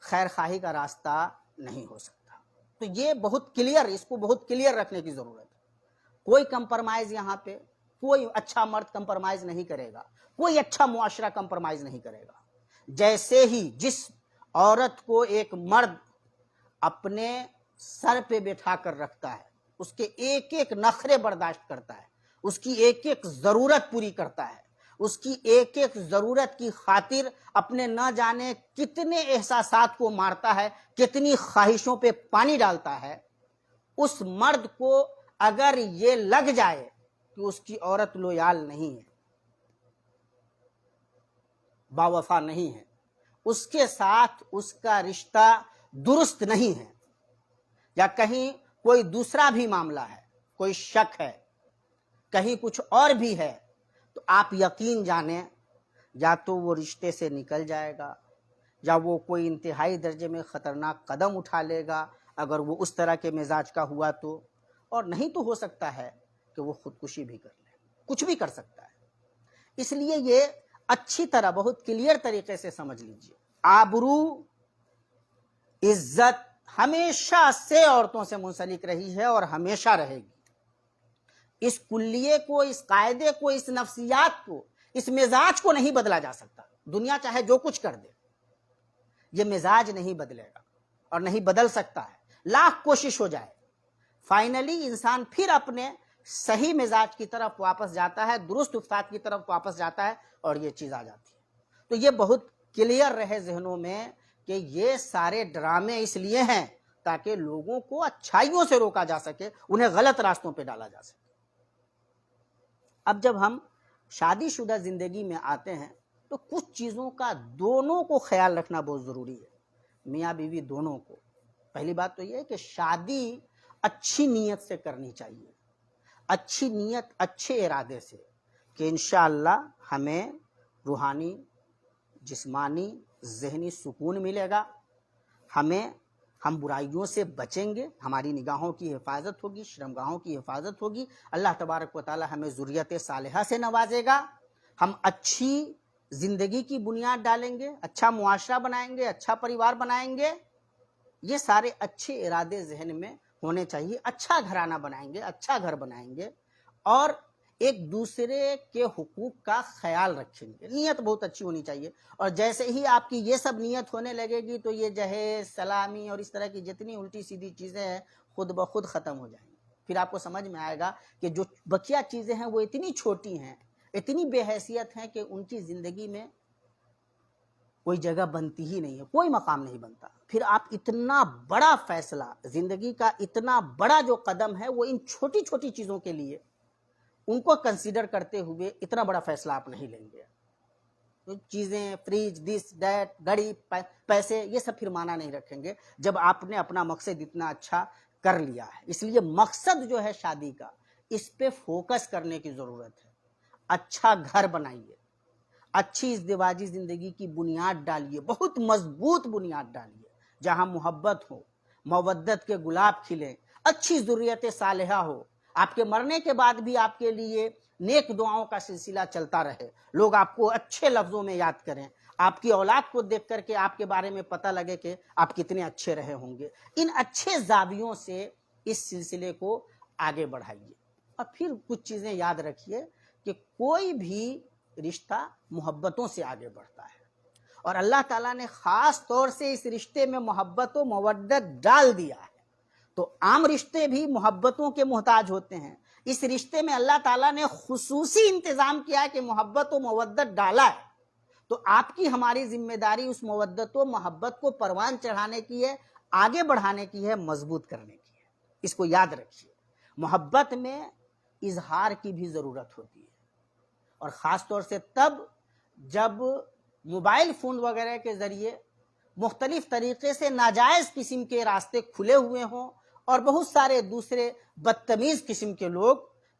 خیر خواہی کا راستہ نہیں ہو سکتا. تو یہ بہت کلیئر، اس کو بہت کلیئر رکھنے کی ضرورت ہے. کوئی کمپرمائز یہاں پہ، کوئی اچھا مرد کمپرمائز نہیں کرے گا، کوئی اچھا معاشرہ کمپرمائز نہیں کرے گا. جیسے ہی جس عورت کو ایک مرد اپنے سر پہ بٹھا کر رکھتا ہے، اس کے ایک ایک نخرے برداشت کرتا ہے، اس کی ایک ایک ضرورت پوری کرتا ہے، اس کی ایک ایک ضرورت کی خاطر اپنے نہ جانے کتنے احساسات کو مارتا ہے، کتنی خواہشوں پہ پانی ڈالتا ہے، اس مرد کو اگر یہ لگ جائے کہ اس کی عورت لویال نہیں ہے، باوفا نہیں ہے، اس کے ساتھ اس کا رشتہ درست نہیں ہے، یا کہیں کوئی دوسرا بھی معاملہ ہے، کوئی شک ہے، کہیں کچھ اور بھی ہے، تو آپ یقین جانیں یا تو وہ رشتے سے نکل جائے گا، یا وہ کوئی انتہائی درجے میں خطرناک قدم اٹھا لے گا اگر وہ اس طرح کے مزاج کا ہوا تو، اور نہیں تو ہو سکتا ہے کہ وہ خودکشی بھی کر لے، کچھ بھی کر سکتا ہے۔ اس لیے یہ اچھی طرح بہت کلیئر طریقے سے سمجھ لیجئے، آبرو، عزت ہمیشہ سے عورتوں سے منسلک رہی ہے اور ہمیشہ رہے گی۔ اس کلیے کو، اس قاعدے کو، اس نفسیات کو، اس مزاج کو نہیں بدلا جا سکتا، دنیا چاہے جو کچھ کر دے، یہ مزاج نہیں بدلے گا اور نہیں بدل سکتا ہے، لاکھ کوشش ہو جائے، فائنلی انسان پھر اپنے صحیح مزاج کی طرف واپس جاتا ہے، درست افتاد کی طرف واپس جاتا ہے، اور یہ چیز آ جاتی ہے۔ تو یہ بہت کلیئر رہے ذہنوں میں کہ یہ سارے ڈرامے اس لیے ہیں تاکہ لوگوں کو اچھائیوں سے روکا جا سکے، انہیں غلط راستوں پہ ڈالا جا سکے۔ اب جب ہم شادی شدہ زندگی میں آتے ہیں تو کچھ چیزوں کا دونوں کو خیال رکھنا بہت ضروری ہے، میاں بیوی دونوں کو۔ پہلی بات تو یہ ہے کہ شادی اچھی نیت سے کرنی چاہیے، اچھی نیت، اچھے ارادے سے، کہ انشاءاللہ ہمیں روحانی، جسمانی، ذہنی سکون ملے گا، ہم برائیوں سے بچیں گے، ہماری نگاہوں کی حفاظت ہوگی، شرمگاہوں کی حفاظت ہوگی، اللہ تبارک و تعالی ہمیں ذریت صالحہ سے نوازے گا، ہم اچھی زندگی کی بنیاد ڈالیں گے، اچھا معاشرہ بنائیں گے، اچھا پریوار بنائیں گے۔ یہ سارے اچھے ارادے ذہن میں ہونے چاہیے، اچھا گھرانہ بنائیں گے، اچھا گھر بنائیں گے، اور ایک دوسرے کے حقوق کا خیال رکھیں گے، نیت بہت اچھی ہونی چاہیے۔ اور جیسے ہی آپ کی یہ سب نیت ہونے لگے گی تو یہ جہیز، سلامی اور اس طرح کی جتنی الٹی سیدھی چیزیں ہیں خود بخود ختم ہو جائیں گی۔ پھر آپ کو سمجھ میں آئے گا کہ جو بقیہ چیزیں ہیں وہ اتنی چھوٹی ہیں، اتنی بے حیثیت ہیں کہ ان کی زندگی میں کوئی جگہ بنتی ہی نہیں ہے، کوئی مقام نہیں بنتا۔ پھر آپ اتنا بڑا فیصلہ، زندگی کا اتنا بڑا جو قدم ہے وہ ان چھوٹی چھوٹی چیزوں کے لیے، ان کو کنسیڈر کرتے ہوئے اتنا بڑا فیصلہ آپ نہیں لیں گے۔ تو چیزیں، فریج، دس دیٹ، گھڑی، پیسے، یہ سب پھر معنی نہیں رکھیں گے جب آپ نے اپنا مقصد اتنا اچھا کر لیا ہے۔ اس لیے مقصد جو ہے شادی کا، اس پہ فوکس کرنے کی ضرورت ہے۔ اچھا گھر بنائیے، اچھی ازدواجی زندگی کی بنیاد ڈالیے، بہت مضبوط بنیاد ڈالیے، جہاں محبت ہو، مودت کے گلاب کھلیں، اچھی ذریت صالحہ ہو، آپ کے مرنے کے بعد بھی آپ کے لیے نیک دعاؤں کا سلسلہ چلتا رہے، لوگ آپ کو اچھے لفظوں میں یاد کریں، آپ کی اولاد کو دیکھ کر کے آپ کے بارے میں پتہ لگے کہ آپ کتنے اچھے رہے ہوں گے۔ ان اچھے زاویوں سے اس سلسلے کو آگے بڑھائیے۔ اور پھر کچھ چیزیں یاد رکھیے کہ کوئی بھی رشتہ محبتوں سے آگے بڑھتا ہے، اور اللہ تعالیٰ نے خاص طور سے اس رشتے میں محبت و مودت ڈال دیا ہے۔ تو عام رشتے بھی محبتوں کے محتاج ہوتے ہیں، اس رشتے میں اللہ تعالیٰ نے خصوصی انتظام کیا ہے کہ محبت و مودت ڈالا ہے، تو آپ کی، ہماری ذمہ داری اس مودت و محبت کو پروان چڑھانے کی ہے، آگے بڑھانے کی ہے، مضبوط کرنے کی ہے۔ اس کو یاد رکھیے، محبت میں اظہار کی بھی ضرورت ہوتی ہے، اور خاص طور سے تب جب موبائل فون وغیرہ کے ذریعے مختلف طریقے سے ناجائز قسم کے راستے کھلے ہوئے ہوں، اور بہت سارے دوسرے بدتمیز قسم کے لوگ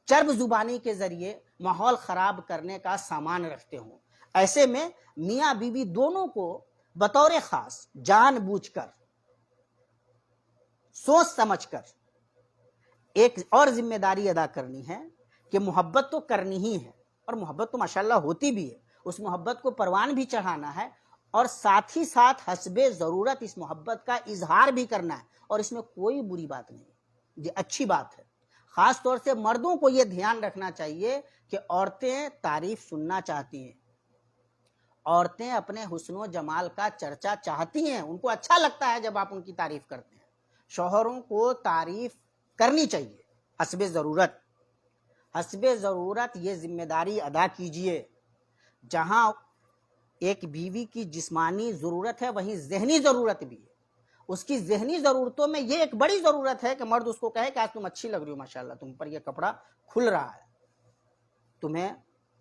چرب زبانی کے ذریعے ماحول خراب کرنے کا سامان رکھتے ہوں۔ ایسے میں میاں بیوی دونوں کو بطور خاص جان بوجھ کر، سوچ سمجھ کر ایک اور ذمہ داری ادا کرنی ہے کہ محبت تو کرنی ہی ہے، اور محبت تو ماشاءاللہ ہوتی بھی ہے، اس محبت کو پروان بھی چڑھانا ہے، اور ساتھ ہی ساتھ حسب ضرورت اس محبت کا اظہار بھی کرنا ہے، اور اس میں کوئی بری بات نہیں، یہ اچھی بات ہے۔ خاص طور سے مردوں کو یہ دھیان رکھنا چاہیے کہ عورتیں تعریف سننا چاہتی ہیں، عورتیں اپنے حسن و جمال کا چرچا چاہتی ہیں، ان کو اچھا لگتا ہے جب آپ ان کی تعریف کرتے ہیں۔ شوہروں کو تعریف کرنی چاہیے حسب ضرورت، حسب ضرورت یہ ذمہ داری ادا کیجئے۔ جہاں ایک بیوی کی جسمانی ضرورت ہے وہیں ذہنی ضرورت بھی ہے، اس کی ذہنی ضرورتوں میں یہ ایک بڑی ضرورت ہے کہ مرد اس کو کہے کہ آج تم اچھی لگ رہی ہو، ماشاءاللہ تم پر یہ کپڑا کھل رہا ہے،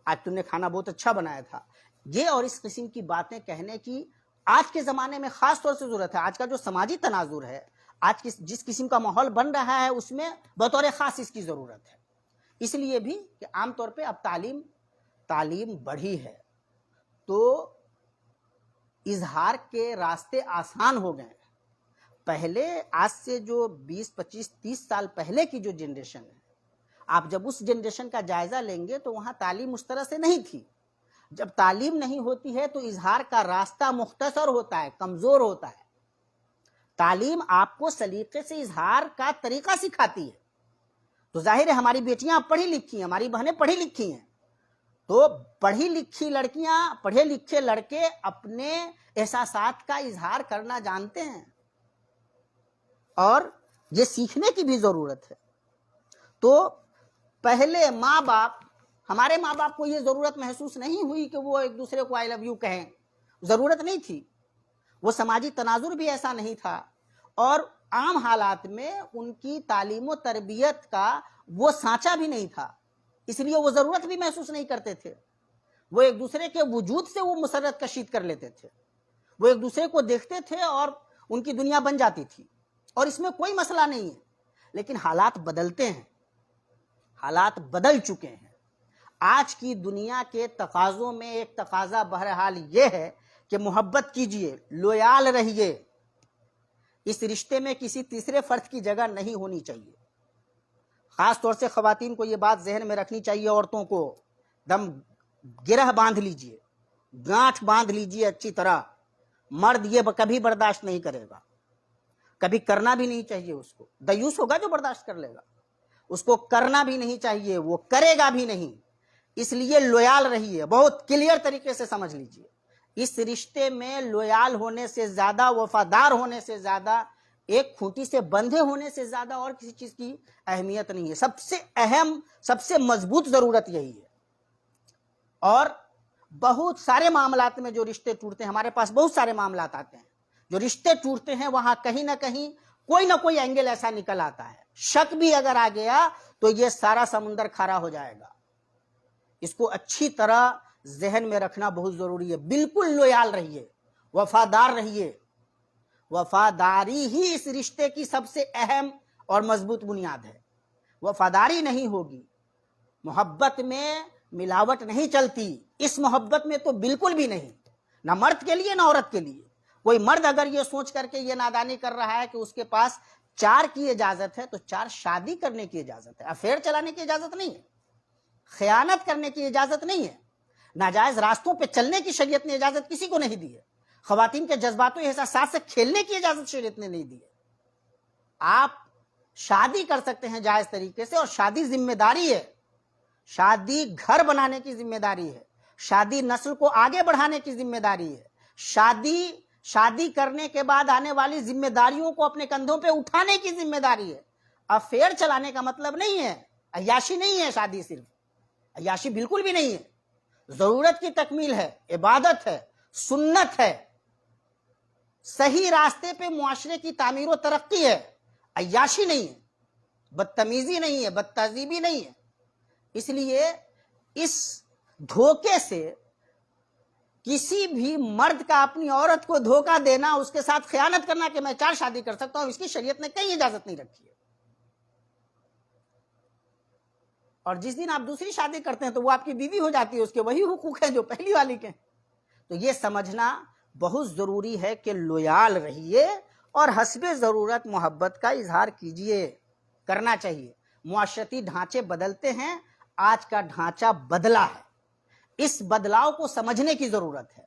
آج تم نے کھانا بہت اچھا بنایا تھا. یہ اور اس قسم کی باتیں کہنے کی آج کے زمانے میں خاص طور سے ضرورت ہے. آج کا جو سماجی تناظر ہے، آج جس قسم کا ماحول بن رہا ہے، اس میں بطور خاص اس کی ضرورت ہے. اس لیے بھی کہ عام طور پہ اب تعلیم بڑھی ہے تو اظہار کے راستے آسان ہو گئے ہیں. پہلے آج سے جو 20 25 30 سال پہلے کی جو جنریشن ہے، آپ جب اس جنریشن کا جائزہ لیں گے تو وہاں تعلیم اس طرح سے نہیں تھی. جب تعلیم نہیں ہوتی ہے تو اظہار کا راستہ مختصر ہوتا ہے، کمزور ہوتا ہے. تعلیم آپ کو سلیقے سے اظہار کا طریقہ سکھاتی ہے. تو ظاہر ہے ہماری بیٹیاں پڑھی لکھی ہیں، ہماری بہنیں پڑھی لکھی ہیں، تو پڑھی لکھی لڑکیاں، پڑھے لکھے لڑکے اپنے احساسات کا اظہار کرنا جانتے ہیں، اور یہ سیکھنے کی بھی ضرورت ہے. تو پہلے ہمارے ماں باپ کو یہ ضرورت محسوس نہیں ہوئی کہ وہ ایک دوسرے کو آئی لو یو کہیں، ضرورت نہیں تھی. وہ سماجی تناظر بھی ایسا نہیں تھا، اور عام حالات میں ان کی تعلیم و تربیت کا وہ سانچہ بھی نہیں تھا، اس لیے وہ ضرورت بھی محسوس نہیں کرتے تھے. وہ ایک دوسرے کے وجود سے وہ مسرت کشید کر لیتے تھے، وہ ایک دوسرے کو دیکھتے تھے اور ان کی دنیا بن جاتی تھی، اور اس میں کوئی مسئلہ نہیں ہے. لیکن حالات بدلتے ہیں، حالات بدل چکے ہیں. آج کی دنیا کے تقاضوں میں ایک تقاضا بہرحال یہ ہے کہ محبت کیجئے، لویال رہیے. اس رشتے میں کسی تیسرے فرد کی جگہ نہیں ہونی چاہیے. خاص طور سے خواتین کو یہ بات ذہن میں رکھنی چاہیے. عورتوں کو دم گرہ باندھ لیجئے، گانٹھ باندھ لیجئے اچھی طرح. مرد یہ کبھی برداشت نہیں کرے گا، کبھی کرنا بھی نہیں چاہیے. اس کو دیوس ہوگا جو برداشت کر لے گا، اس کو کرنا بھی نہیں چاہیے، وہ کرے گا بھی نہیں. اس لیے لویال رہیے، بہت کلیئر طریقے سے سمجھ لیجئے. اس رشتے میں لویال ہونے سے زیادہ، وفادار ہونے سے زیادہ، ایک کھوٹی سے بندھے ہونے سے زیادہ اور کسی چیز کی اہمیت نہیں ہے. سب سے اہم، سب سے مضبوط ضرورت یہی ہے. اور بہت سارے معاملات میں جو رشتے ٹوٹتے ہیں، ہمارے پاس بہت سارے معاملات آتے ہیں جو رشتے ٹوٹتے ہیں، وہاں کہیں نہ کہیں کوئی نہ کوئی اینگل ایسا نکل آتا ہے. شک بھی اگر آ گیا تو یہ سارا سمندر کھارا ہو جائے گا. اس کو اچھی طرح ذہن میں رکھنا بہت ضروری ہے. بالکل لویال رہیے، وفادار رہیے. وفاداری ہی اس رشتے کی سب سے اہم اور مضبوط بنیاد ہے. وفاداری نہیں ہوگی، محبت میں ملاوٹ نہیں چلتی. اس محبت میں تو بالکل بھی نہیں، نہ مرد کے لیے نہ عورت کے لیے. کوئی مرد اگر یہ سوچ کر کے یہ نادانی کر رہا ہے کہ اس کے پاس 4 کی اجازت ہے، تو 4 شادی کرنے کی اجازت ہے، افیئر چلانے کی اجازت نہیں ہے، خیانت کرنے کی اجازت نہیں ہے، ناجائز راستوں پہ چلنے کی شریعت نے اجازت کسی کو نہیں دی ہے، خواتین کے جذبات و احساسات سے کھیلنے کی اجازت شریعت نے نہیں دی ہے. آپ شادی کر سکتے ہیں جائز طریقے سے، اور شادی ذمہ داری ہے. شادی گھر بنانے کی ذمہ داری ہے، شادی نسل کو آگے بڑھانے کی ذمہ داری ہے. شادی کرنے کے بعد آنے والی ذمہ داریوں کو اپنے کندھوں پہ اٹھانے کی ذمہ داری ہے. افیئر چلانے کا مطلب نہیں ہے، عیاشی نہیں ہے. شادی صرف عیاشی بالکل بھی نہیں ہے. ضرورت کی تکمیل ہے، عبادت ہے، سنت ہے، صحیح راستے پہ معاشرے کی تعمیر و ترقی ہے. عیاشی نہیں ہے، بدتمیزی نہیں ہے، بد تہذیبی نہیں ہے. اس لیے اس دھوکے سے کسی بھی مرد کا اپنی عورت کو دھوکہ دینا، اس کے ساتھ خیانت کرنا کہ میں 4 شادی کر سکتا ہوں، اس کی شریعت نے کہیں اجازت نہیں رکھی ہے. اور جس دن آپ دوسری شادی کرتے ہیں تو وہ آپ کی بیوی ہو جاتی ہے، اس کے وہی حقوق ہیں جو پہلی والی کے. تو یہ سمجھنا بہت ضروری ہے کہ لویال رہیے اور حسب ضرورت محبت کا اظہار کیجئے، کرنا چاہیے. معاشرتی ڈھانچے بدلتے ہیں، آج کا ڈھانچہ بدلا ہے، اس بدلاؤ کو سمجھنے کی ضرورت ہے.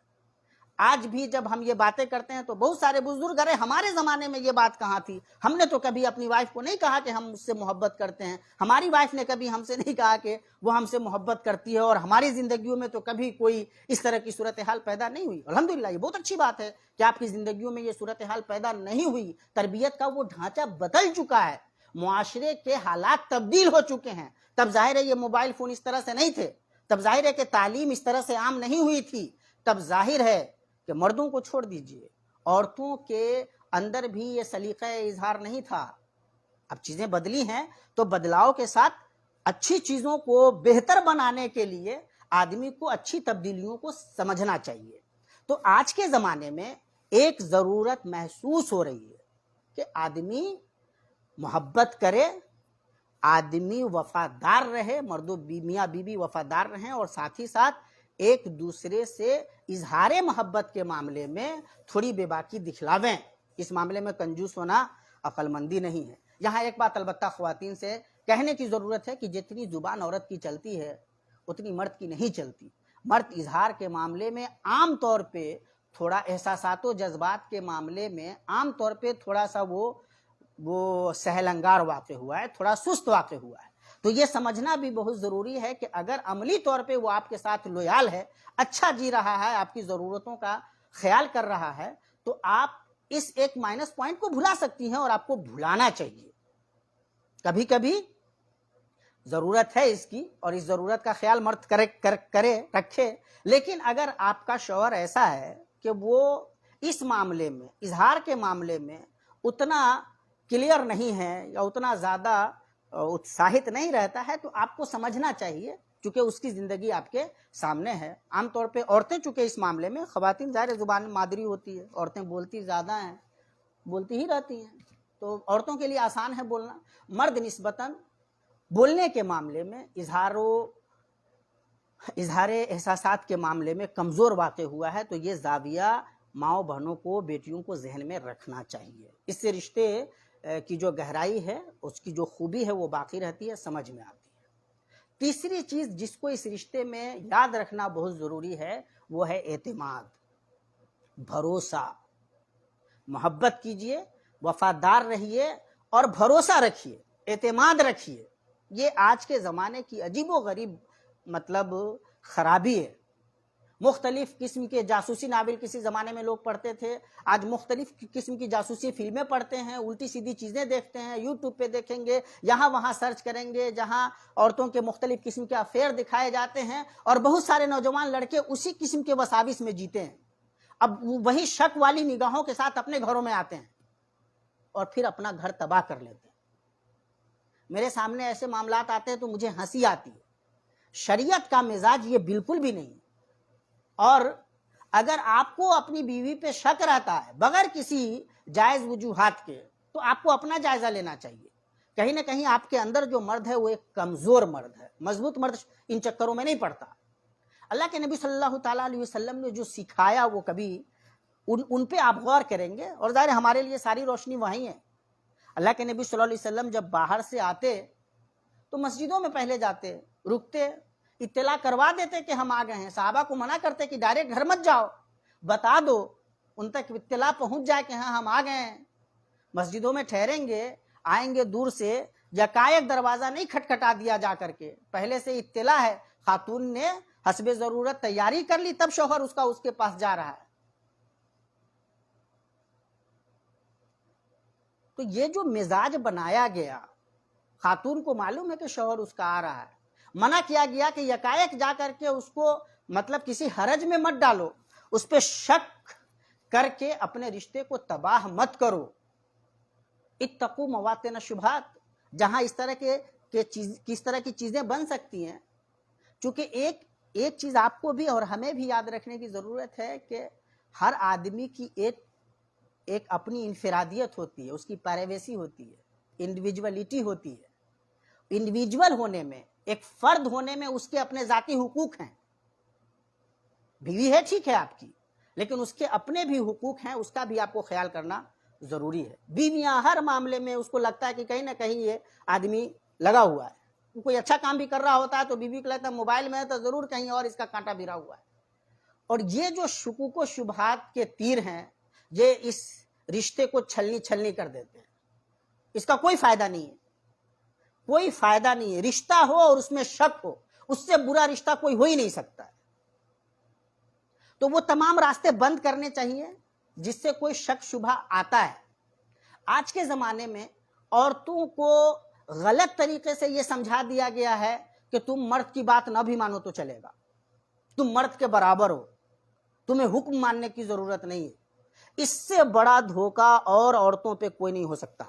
آج بھی جب ہم یہ باتیں کرتے ہیں تو بہت سارے بزرگ، ارے ہمارے زمانے میں یہ بات کہاں تھی، ہم نے تو کبھی اپنی وائف کو نہیں کہا کہ ہم اس سے محبت کرتے ہیں، ہماری وائف نے کبھی ہم سے نہیں کہا کہ وہ ہم سے محبت کرتی ہے، اور ہماری زندگیوں میں تو کبھی کوئی اس طرح کی صورتحال پیدا نہیں ہوئی. الحمدللہ یہ بہت اچھی بات ہے کہ آپ کی زندگیوں میں یہ صورتحال پیدا نہیں ہوئی. تربیت کا وہ ڈھانچہ بدل چکا ہے، معاشرے کے حالات تبدیل ہو چکے ہیں. تب ظاہر ہے یہ موبائل فون اس طرح سے نہیں تھے، تب ظاہر ہے کہ تعلیم اس طرح سے عام نہیں ہوئی تھی. تب ظاہر ہے کہ مردوں کو چھوڑ دیجئے، عورتوں کے اندر بھی یہ سلیقہ اظہار نہیں تھا. اب چیزیں بدلی ہیں تو بدلاؤ کے ساتھ اچھی چیزوں کو بہتر بنانے کے لیے آدمی کو اچھی تبدیلیوں کو سمجھنا چاہیے. تو آج کے زمانے میں ایک ضرورت محسوس ہو رہی ہے کہ آدمی محبت کرے، آدمی وفادار رہے، مرد و میاں بیوی وفادار رہیں، اور ساتھ ہی ساتھ ایک دوسرے سے اظہار محبت کے معاملے میں تھوڑی بے باکی دکھلاویں. اس معاملے میں کنجوس ہونا عقل مندی نہیں ہے. یہاں ایک بات البتہ خواتین سے کہنے کی ضرورت ہے کہ جتنی زبان عورت کی چلتی ہے اتنی مرد کی نہیں چلتی. مرد اظہار کے معاملے میں عام طور پہ تھوڑا احساسات و جذبات کے معاملے میں عام طور پہ تھوڑا سا وہ سہل انگار واقع ہوا ہے، تھوڑا سست واقع ہوا ہے. تو یہ سمجھنا بھی بہت ضروری ہے کہ اگر عملی طور پہ وہ آپ کے ساتھ لویال ہے، اچھا جی رہا ہے، آپ کی ضرورتوں کا خیال کر رہا ہے، تو آپ اس ایک مائنس پوائنٹ کو بھلا سکتی ہیں اور آپ کو بھلانا چاہیے. کبھی کبھی ضرورت ہے اس کی اور اس ضرورت کا خیال مرد کرے رکھے، لیکن اگر آپ کا شوہر ایسا ہے کہ وہ اس معاملے میں اظہار کے معاملے میں اتنا کلیئر نہیں ہے یا اتنا زیادہ اتساہت نہیں رہتا ہے، تو آپ کو سمجھنا چاہیے چونکہ اس کی زندگی آپ کے سامنے ہے. عام طور پہ عورتیں چونکہ اس معاملے میں، خواتین ظاہر زبان مادری ہوتی ہے، عورتیں بولتی زیادہ ہیں، بولتی ہی رہتی ہیں، تو عورتوں کے لیے آسان ہے بولنا. مرد نسبتاً بولنے کے معاملے میں اظہار احساسات کے معاملے میں کمزور واقع ہوا ہے. تو یہ زاویہ ماؤں بہنوں کو، بیٹیوں کو ذہن میں رکھنا چاہیے. اس سے رشتے کی جو گہرائی ہے، اس کی جو خوبی ہے وہ باقی رہتی ہے، سمجھ میں آتی ہے. تیسری چیز جس کو اس رشتے میں یاد رکھنا بہت ضروری ہے وہ ہے اعتماد، بھروسہ. محبت کیجئے، وفادار رہیے اور بھروسہ رکھیے، اعتماد رکھیے. یہ آج کے زمانے کی عجیب و غریب خرابی ہے. مختلف قسم کے جاسوسی ناول کسی زمانے میں لوگ پڑھتے تھے، آج مختلف قسم کی جاسوسی فلمیں پڑھتے ہیں، الٹی سیدھی چیزیں دیکھتے ہیں، یوٹیوب پہ دیکھیں گے، یہاں وہاں سرچ کریں گے، جہاں عورتوں کے مختلف قسم کے افیئر دکھائے جاتے ہیں، اور بہت سارے نوجوان لڑکے اسی قسم کے وساوس میں جیتے ہیں. اب وہی شک والی نگاہوں کے ساتھ اپنے گھروں میں آتے ہیں اور پھر اپنا گھر تباہ کر لیتے ہیں. میرے سامنے ایسے معاملات آتے ہیں تو مجھے ہنسی آتی ہے. شریعت کا مزاج یہ بالکل بھی نہیں. اور اگر آپ کو اپنی بیوی پہ شک رہتا ہے بغیر کسی جائز وجوہات کے، تو آپ کو اپنا جائزہ لینا چاہیے. کہیں نہ کہیں آپ کے اندر جو مرد ہے وہ ایک کمزور مرد ہے. مضبوط مرد ان چکروں میں نہیں پڑتا. اللہ کے نبی صلی اللہ تعالیٰ علیہ وسلم نے جو سکھایا وہ کبھی ان پہ آپ غور کریں گے، اور ظاہر ہمارے لیے ساری روشنی وہیں ہے. اللہ کے نبی صلی اللہ علیہ وسلم جب باہر سے آتے تو مسجدوں میں پہلے جاتے، رکتے، اطلاع کروا دیتے کہ ہم آ گئے ہیں. صحابہ کو منع کرتے کہ ڈائریکٹ گھر مت جاؤ، بتا دو، ان تک اطلاع پہنچ جائے کہ ہاں ہم آ گئے ہیں. مسجدوں میں ٹھہریں گے، آئیں گے دور سے، یکایک دروازہ نہیں کھٹکھٹا دیا جا کر کے، پہلے سے اطلاع ہے، خاتون نے حسب ضرورت تیاری کر لی، تب شوہر اس کے پاس جا رہا ہے. تو یہ جو مزاج بنایا گیا، خاتون کو معلوم ہے کہ شوہر اس کا آ رہا ہے، منع کیا گیا کہ یکایک جا کر کے اس کو کسی حرج میں مت ڈالو، اس پہ شک کر کے اپنے رشتے کو تباہ مت کرو. اتقوا مواطن الشبہات، جہاں اس طرح کی چیزیں بن سکتی ہیں. چونکہ ایک چیز آپ کو بھی اور ہمیں بھی یاد رکھنے کی ضرورت ہے کہ ہر آدمی کی ایک اپنی انفرادیت ہوتی ہے، اس کی پرائیویسی ہوتی ہے، انڈیویجولیٹی ہوتی ہے. انڈیویجول ہونے میں، ایک فرد ہونے میں اس کے اپنے ذاتی حقوق ہیں. بیوی ہے ٹھیک ہے آپ کی، لیکن اس کے اپنے بھی حقوق ہیں، اس کا بھی آپ کو خیال کرنا ضروری ہے. بیویاں ہر معاملے میں اس کو لگتا ہے کہ کہیں نہ کہیں یہ آدمی لگا ہوا ہے. کوئی اچھا کام بھی کر رہا ہوتا ہے تو بیوی کو لگتا ہے موبائل میں ہے تو ضرور کہیں اور اس کا کانٹا بھرا ہوا ہے. اور یہ جو شکوک و شبہات کے تیر ہیں، یہ اس رشتے کو چھلنی کر دیتے ہیں. اس کا کوئی فائدہ نہیں ہے، کوئی فائدہ نہیں ہے. رشتہ ہو اور اس میں شک ہو، اس سے برا رشتہ کوئی ہو ہی نہیں سکتا ہے. تو وہ تمام راستے بند کرنے چاہیے جس سے کوئی شک شبہ آتا ہے. آج کے زمانے میں عورتوں کو غلط طریقے سے یہ سمجھا دیا گیا ہے کہ تم مرد کی بات نہ بھی مانو تو چلے گا، تم مرد کے برابر ہو، تمہیں حکم ماننے کی ضرورت نہیں ہے. اس سے بڑا دھوکہ اور عورتوں پہ کوئی نہیں ہو سکتا۔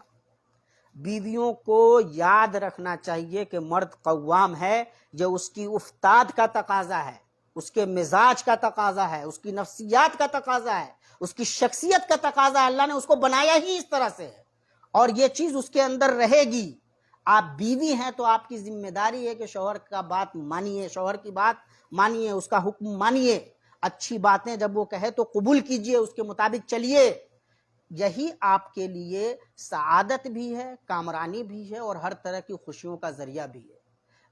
بیویوں کو یاد رکھنا چاہیے کہ مرد قوام ہے، یہ اس کی افتاد کا تقاضا ہے، اس کے مزاج کا تقاضا ہے، اس کی نفسیات کا تقاضا ہے، اس کی شخصیت کا تقاضا ہے۔ اللہ نے اس کو بنایا ہی اس طرح سے ہے اور یہ چیز اس کے اندر رہے گی۔ آپ بیوی ہیں تو آپ کی ذمہ داری ہے کہ شوہر کا بات مانیے، شوہر کی بات مانیے، اس کا حکم مانیے، اچھی باتیں جب وہ کہے تو قبول کیجئے، اس کے مطابق چلیے۔ یہی آپ کے لیے سعادت بھی ہے، کامرانی بھی ہے اور ہر طرح کی خوشیوں کا ذریعہ بھی ہے۔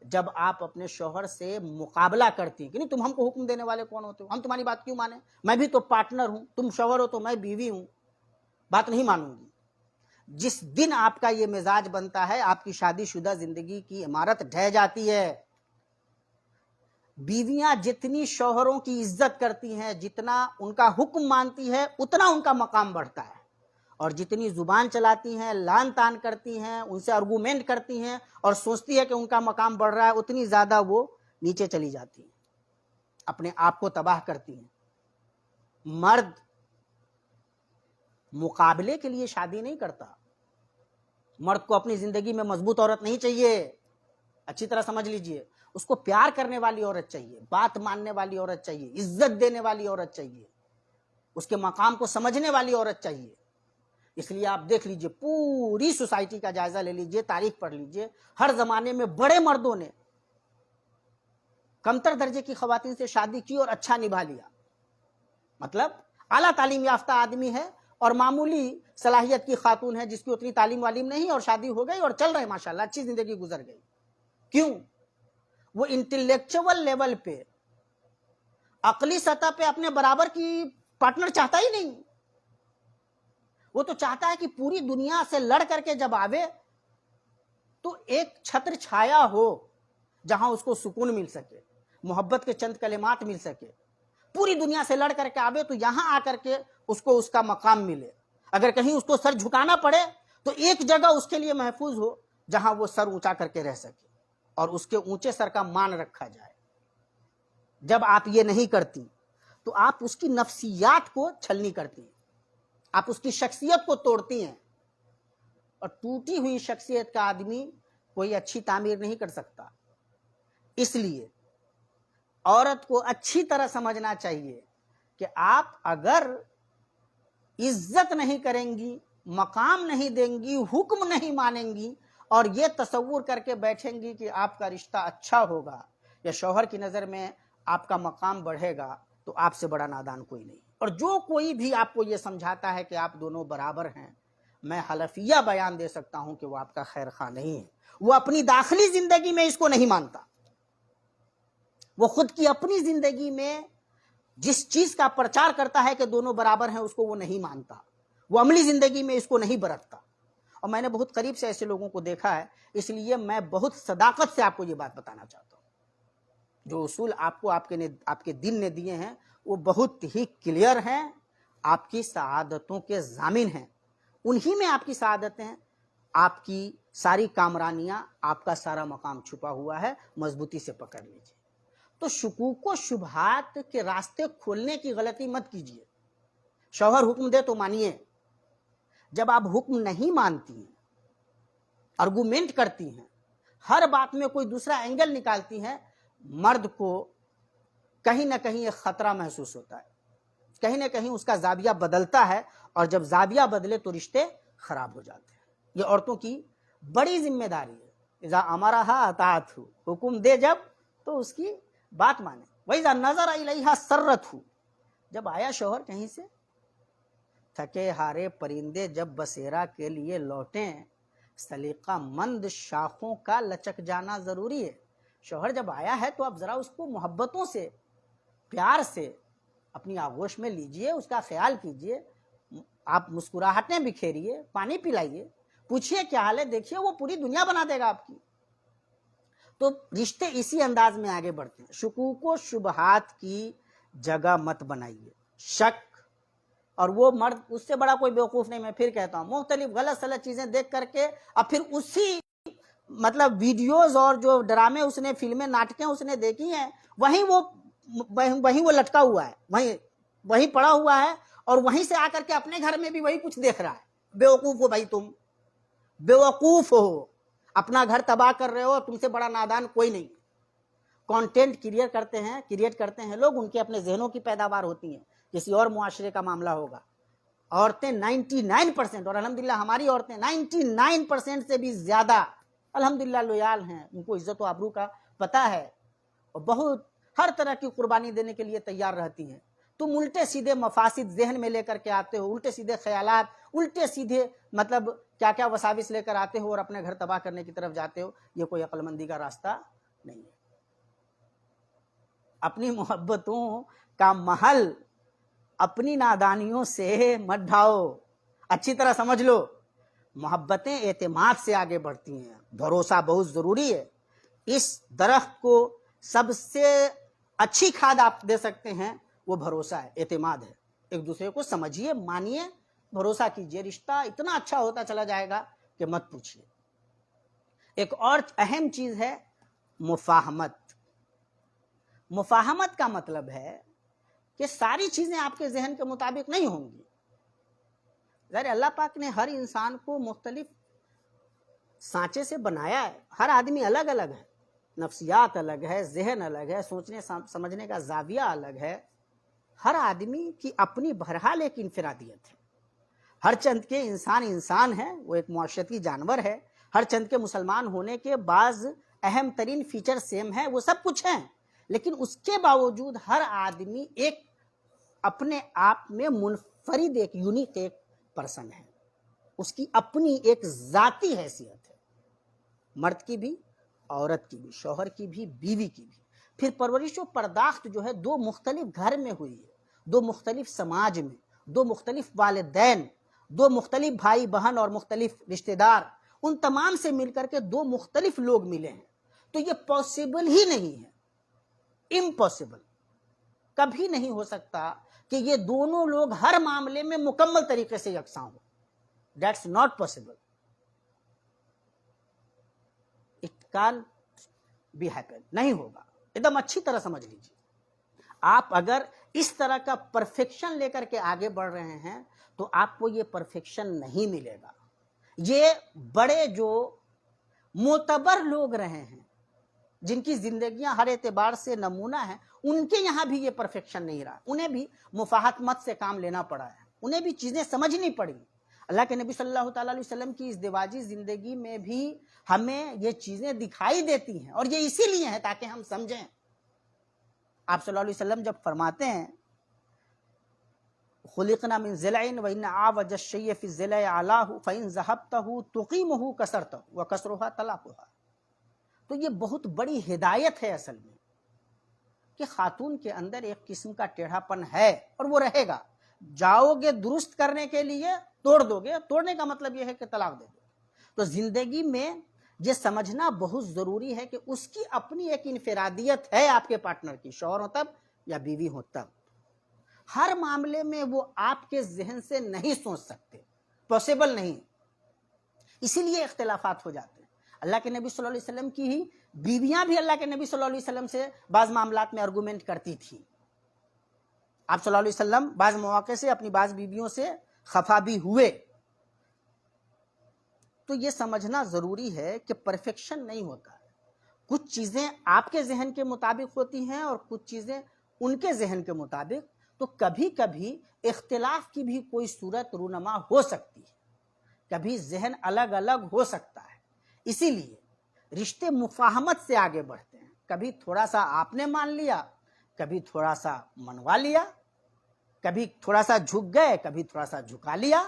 جب آپ اپنے شوہر سے مقابلہ کرتی ہیں کہ نہیں تم ہم کو حکم دینے والے کون ہوتے ہو، ہم تمہاری بات کیوں مانیں، میں بھی تو پارٹنر ہوں، تم شوہر ہو تو میں بیوی ہوں، بات نہیں مانوں گی۔ جس دن آپ کا یہ مزاج بنتا ہے، آپ کی شادی شدہ زندگی کی عمارت ڈھہ جاتی ہے۔ بیویاں جتنی شوہروں کی عزت کرتی ہیں، جتنا ان کا حکم مانتی ہے، اتنا ان کا مقام بڑھتا ہے، اور جتنی زبان چلاتی ہیں، لان تان کرتی ہیں، ان سے آرگومنٹ کرتی ہیں اور سوچتی ہے کہ ان کا مقام بڑھ رہا ہے، اتنی زیادہ وہ نیچے چلی جاتی ہیں، اپنے آپ کو تباہ کرتی ہیں۔ مرد مقابلے کے لیے شادی نہیں کرتا، مرد کو اپنی زندگی میں مضبوط عورت نہیں چاہیے، اچھی طرح سمجھ لیجئے، اس کو پیار کرنے والی عورت چاہیے، بات ماننے والی عورت چاہیے، عزت دینے والی عورت چاہیے، اس کے مقام کو سمجھنے والی عورت چاہیے۔ اس لیے آپ دیکھ لیجئے، پوری سوسائٹی کا جائزہ لے لیجئے، تاریخ پڑھ لیجئے، ہر زمانے میں بڑے مردوں نے کمتر درجے کی خواتین سے شادی کی اور اچھا نبھا لیا۔ مطلب اعلیٰ تعلیم یافتہ آدمی ہے اور معمولی صلاحیت کی خاتون ہے جس کی اتنی تعلیم والیم نہیں اور شادی ہو گئی اور چل رہے ماشاءاللہ، اچھی زندگی گزر گئی۔ کیوں؟ وہ انٹلیکچول لیول پہ، عقلی سطح پہ اپنے برابر کی پارٹنر چاہتا ہی نہیں۔ وہ تو چاہتا ہے کہ پوری دنیا سے لڑ کر کے جب آوے تو ایک چھتر چھایا ہو جہاں اس کو سکون مل سکے، محبت کے چند کلمات مل سکے۔ پوری دنیا سے لڑ کر کے آوے تو یہاں آ کر کے اس کو اس کا مقام ملے۔ اگر کہیں اس کو سر جھکانا پڑے تو ایک جگہ اس کے لیے محفوظ ہو جہاں وہ سر اونچا کر کے رہ سکے اور اس کے اونچے سر کا مان رکھا جائے۔ جب آپ یہ نہیں کرتی تو آپ اس کی نفسیات کو چھلنی کرتی ہیں، آپ اس کی شخصیت کو توڑتی ہیں، اور ٹوٹی ہوئی شخصیت کا آدمی کوئی اچھی تعمیر نہیں کر سکتا۔ اس لیے عورت کو اچھی طرح سمجھنا چاہیے کہ آپ اگر عزت نہیں کریں گی، مقام نہیں دیں گی، حکم نہیں مانیں گی اور یہ تصور کر کے بیٹھیں گی کہ آپ کا رشتہ اچھا ہوگا یا شوہر کی نظر میں آپ کا مقام بڑھے گا، تو آپ سے بڑا نادان کوئی نہیں۔ اور جو کوئی بھی آپ کو یہ سمجھاتا ہے کہ آپ دونوں برابر ہیں، میں حلفیہ بیان دے سکتا ہوں کہ وہ آپ کا خیر خواہ نہیں ہے۔ وہ اپنی داخلی زندگی میں اس کو نہیں مانتا، وہ خود کی اپنی زندگی میں جس چیز کا پرچار کرتا ہے کہ دونوں برابر ہیں، اس کو وہ نہیں مانتا، وہ عملی زندگی میں اس کو نہیں برتتا۔ اور میں نے بہت قریب سے ایسے لوگوں کو دیکھا ہے، اس لیے میں بہت صداقت سے آپ کو یہ بات بتانا چاہتا ہوں۔ جو اصول آپ کو آپ کے دین نے دیے ہیں وہ بہت ہی کلیئر ہیں، آپ کی سعادتوں کے ضامن ہیں، انہی میں آپ کی سعادتیں ہیں، آپ کی ساری کامرانیاں، آپ کا سارا مقام چھپا ہوا ہے، مضبوطی سے پکڑ لیجیے۔ تو شکوک و شبہات کے راستے کھولنے کی غلطی مت کیجیے۔ شوہر حکم دے تو مانیے، جب آپ حکم نہیں مانتی ہیں، آرگومنٹ کرتی ہیں، ہر بات میں کوئی دوسرا اینگل نکالتی ہیں، مرد کو کہیں نہ کہیں ایک خطرہ محسوس ہوتا ہے، کہیں نہ کہیں اس کا زاویہ بدلتا ہے، اور جب زاویہ بدلے تو رشتے خراب ہو جاتے ہیں۔ یہ عورتوں کی بڑی ذمہ داری ہے۔ اذا امرھا اطاعتہ، حکم دے جب تو اس کی بات مانے۔ وَإِذَا نَظَرَ إِلَيْهَا سَرَّتْهُ، جب آیا شوہر کہیں سے، تھکے ہارے پرندے جب بسیرا کے لیے لوٹیں، سلیقہ مند شاخوں کا لچک جانا ضروری ہے۔ شوہر جب آیا ہے تو آپ ذرا اس کو محبتوں سے، پیار سے اپنی آغوش میں لیجئے، اس کا خیال کیجئے، آپ مسکراہٹیں بکھیریے، پانی پلائیے، پوچھئے کیا حال ہے، دیکھیے وہ پوری دنیا بنا دے گا آپ کی۔ تو رشتے اسی انداز میں آگے بڑھتے ہیں۔ شکوک و شبہات کی جگہ مت بنائیے، شک، اور وہ مرد اس سے بڑا کوئی بیوقوف نہیں، میں پھر کہتا ہوں، مختلف غلط سلط چیزیں دیکھ کر کے اب پھر اسی مطلب ویڈیوز اور جو ڈرامے اس نے، فلمیں، ناٹکیں اس نے دیکھی ہیں، وہیں وہ لٹکا ہوا ہے، وہیں پڑا ہوا ہے، اور وہیں سے آ کر کے اپنے گھر میں بھی وہی کچھ دیکھ رہا ہے. بیوقوف ہو بھائی تم, بیوقوف ہو, اپنا گھر تباہ کر رہے ہو, تم سے بڑا نادان کوئی نہیں. کانٹینٹ کریٹ کرتے ہیں لوگ, ان کے اپنے ذہنوں کی پیداوار ہوتی ہیں. کسی اور معاشرے کا معاملہ ہوگا, عورتیں 99%, اور الحمدللہ ہماری عورتیں 99% سے بھی زیادہ الحمدللہ لویال ہیں, ان کو عزت و آبرو کا پتہ ہے, اور بہت ہر طرح کی قربانی دینے کے لیے تیار رہتی ہیں. تم الٹے سیدھے مفاسد ذہن میں لے کر کے آتے ہو, الٹے سیدھے خیالات, الٹے سیدھے مطلب کیا کیا وساوس لے کر آتے ہو اور اپنے گھر تباہ کرنے کی طرف جاتے ہو. یہ کوئی عقل مندی کا راستہ نہیں ہے. اپنی محبتوں کا محل اپنی نادانیوں سے مت ڈھاؤ. اچھی طرح سمجھ لو, محبتیں اعتماد سے آگے بڑھتی ہیں. بھروسہ بہت ضروری ہے. اس درخت کو سب سے اچھی کھاد آپ دے سکتے ہیں, وہ بھروسہ ہے, اعتماد ہے. ایک دوسرے کو سمجھیے, مانیے, بھروسہ کیجیے, رشتہ اتنا اچھا ہوتا چلا جائے گا کہ مت پوچھیے. ایک اور اہم چیز ہے مفاہمت. مفاہمت کا مطلب ہے کہ ساری چیزیں آپ کے ذہن کے مطابق نہیں ہوں گی. ظاہر اللہ پاک نے ہر انسان کو مختلف سانچے سے بنایا ہے. ہر آدمی الگ الگ ہے, نفسیات الگ ہے, ذہن الگ ہے, سوچنے سمجھنے کا زاویہ الگ ہے. ہر آدمی کی اپنی بہرحال ایک انفرادیت ہے. ہر چند کے انسان ہے, وہ ایک معاشرتی جانور ہے. ہر چند کے مسلمان ہونے کے بعض اہم ترین فیچر سیم ہیں, وہ سب کچھ ہیں, لیکن اس کے باوجود ہر آدمی ایک اپنے آپ میں منفرد, ایک یونیک ایک پرسن ہے. اس کی اپنی ایک ذاتی حیثیت ہے, مرد کی بھی, عورت کی بھی, شوہر کی بھی, بیوی کی بھی. پھر پرورش و پرداخت جو ہے دو مختلف گھر میں ہوئی ہے, دو مختلف سماج میں, دو مختلف والدین, دو مختلف بھائی بہن اور مختلف رشتہ دار, ان تمام سے مل کر کے دو مختلف لوگ ملے ہیں. تو یہ پاسبل ہی نہیں ہے, امپاسبل. کبھی نہیں ہو سکتا کہ یہ دونوں لوگ ہر معاملے میں مکمل طریقے سے یکساں ہو. That's not possible. It can be happen, نہیں ہوگا. ایک دم اچھی طرح سمجھ لیجیے. آپ اگر اس طرح کا پرفیکشن لے کر کے آگے بڑھ رہے ہیں تو آپ کو یہ پرفیکشن نہیں ملے گا. یہ بڑے جو معتبر لوگ رہے ہیں, جن کی زندگیاں ہر اعتبار سے نمونہ ہیں, ان کے یہاں بھی یہ پرفیکشن نہیں رہا. انہیں بھی مفاہمت سے کام لینا پڑا ہے, انہیں بھی چیزیں سمجھنی پڑی. اللہ کے نبی صلی اللہ تعالیٰ علیہ وسلم کی اس ازدواجی زندگی میں بھی ہمیں یہ چیزیں دکھائی دیتی ہیں, اور یہ اسی لیے ہے تاکہ ہم سمجھیں. آپ صلی اللہ علیہ وسلم جب فرماتے ہیں خلقنا من ضلع وإن أعوج الشيء في الضلع أعلاه فإن ذهبته تقيمه كسرته وكسرها طلاقها, تو یہ بہت بڑی ہدایت ہے اصل میں کہ خاتون کے اندر ایک قسم کا ٹیڑھا پن ہے اور وہ رہے گا. جاؤ گے درست کرنے کے لیے توڑ دو گے, توڑنے کا مطلب یہ ہے کہ طلاق دے دو. تو زندگی میں یہ سمجھنا بہت ضروری ہے کہ اس کی اپنی ایک انفرادیت ہے آپ کے پارٹنر کی, شوہر ہو تب یا بیوی ہو تب. ہر معاملے میں وہ آپ کے ذہن سے نہیں سوچ سکتے, پاسبل نہیں. اسی لیے اختلافات ہو جاتے ہیں. اللہ کے نبی صلی اللہ علیہ وسلم کی ہی بیویاں بھی اللہ کے نبی صلی اللہ علیہ وسلم سے بعض معاملات میں آرگومنٹ کرتی تھیں. آپ صلی اللہ علیہ وسلم بعض مواقع سے اپنی بعض بیویوں سے خفا بھی ہوئے. تو یہ سمجھنا ضروری ہے کہ پرفیکشن نہیں ہوتا ہے. کچھ چیزیں آپ کے ذہن کے مطابق ہوتی ہیں اور کچھ چیزیں ان کے ذہن کے مطابق. تو کبھی کبھی اختلاف کی بھی کوئی صورت رونما ہو سکتی ہے, کبھی ذہن الگ الگ ہو سکتا ہے. اسی لیے رشتے مفاہمت سے آگے بڑھتے ہیں. کبھی تھوڑا سا آپ نے مان لیا, کبھی تھوڑا سا منوا لیا, کبھی تھوڑا سا جھک گئے, کبھی تھوڑا سا جھکا لیا,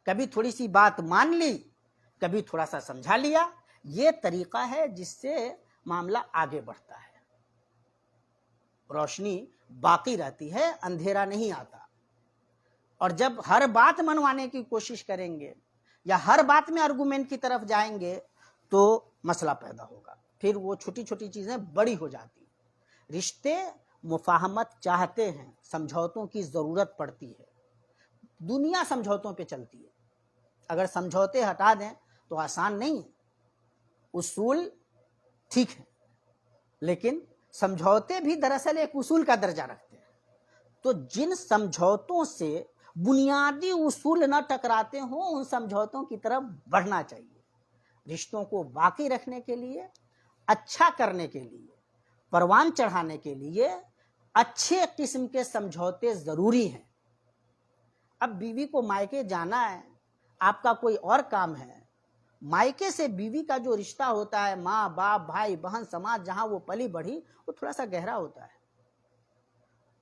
کبھی تھوڑی سی بات مان لی, کبھی تھوڑا سا سمجھا لیا. یہ طریقہ ہے جس سے معاملہ آگے بڑھتا ہے. روشنی باقی رہتی ہے, اندھیرا نہیں آتا. اور جب ہر بات منوانے کی کوشش کریں گے یا ہر بات میں آرگومنٹ کی طرف جائیں گے تو مسئلہ پیدا ہوگا. پھر وہ چھوٹی چھوٹی چیزیں بڑی ہو جاتی ہیں. رشتے مفاہمت چاہتے ہیں, سمجھوتوں کی ضرورت پڑتی ہے. دنیا سمجھوتوں پہ چلتی ہے. اگر سمجھوتے ہٹا دیں تو آسان نہیں ہے. اصول ٹھیک ہے, لیکن سمجھوتے بھی دراصل ایک اصول کا درجہ رکھتے ہیں. تو جن سمجھوتوں سے بنیادی اصول نہ ٹکراتے ہوں ان سمجھوتوں کی طرف بڑھنا چاہیے۔ رشتوں کو باقی رکھنے کے لیے، اچھا کرنے کے لیے، پروان چڑھانے کے لیے اچھے قسم کے سمجھوتے ضروری ہیں۔ اب بیوی کو مائکے جانا ہے، آپ کا کوئی اور کام ہے، مائکے سے بیوی کا جو رشتہ ہوتا ہے، ماں باپ بھائی بہن سماج جہاں وہ پلی بڑھی، وہ تھوڑا سا گہرا ہوتا ہے۔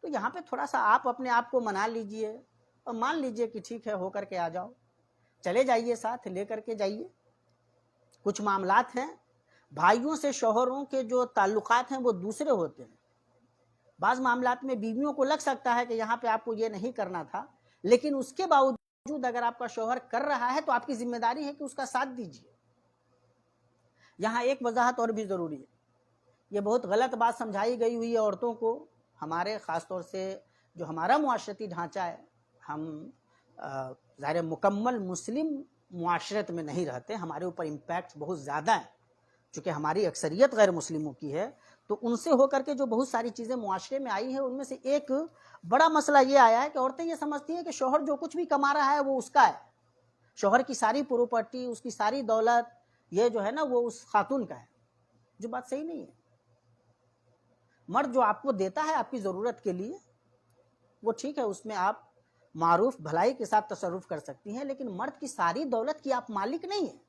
تو یہاں پہ تھوڑا سا آپ اپنے آپ کو منا لیجئے اور مان لیجئے کہ ٹھیک ہے، ہو کر کے آ جاؤ، چلے جائیے، ساتھ لے کر کے جائیے۔ کچھ معاملات ہیں، بھائیوں سے شوہروں کے جو تعلقات ہیں وہ دوسرے ہوتے ہیں۔ بعض معاملات میں بیویوں کو لگ سکتا ہے کہ یہاں پہ آپ کو یہ نہیں کرنا تھا، لیکن اس کے باوجود اگر آپ کا شوہر کر رہا ہے تو آپ کی ذمہ داری ہے کہ اس کا ساتھ دیجیے۔ یہاں ایک وضاحت اور بھی ضروری ہے، یہ بہت غلط بات سمجھائی گئی ہوئی ہے عورتوں کو، ہمارے خاص طور سے جو ہمارا معاشرتی ڈھانچہ ہے، ہم ظاہر مکمل مسلم معاشرت میں نہیں رہتے، ہمارے اوپر امپیکٹ بہت زیادہ ہے، چونکہ ہماری اکثریت غیر مسلموں کی ہے، تو ان سے ہو کر کے جو بہت ساری چیزیں معاشرے میں آئی ہیں، ان میں سے ایک بڑا مسئلہ یہ آیا ہے کہ عورتیں یہ سمجھتی ہیں کہ شوہر جو کچھ بھی کما رہا ہے وہ اس کا ہے، شوہر کی ساری پراپرٹی، اس کی ساری دولت، یہ جو ہے نا وہ اس خاتون کا ہے، جو بات صحیح نہیں ہے۔ مرد جو آپ کو دیتا ہے آپ کی ضرورت کے لیے، وہ ٹھیک ہے، اس میں آپ معروف بھلائی کے ساتھ تصرف کر سکتی ہیں، لیکن مرد کی ساری دولت کی آپ مالک نہیں ہیں،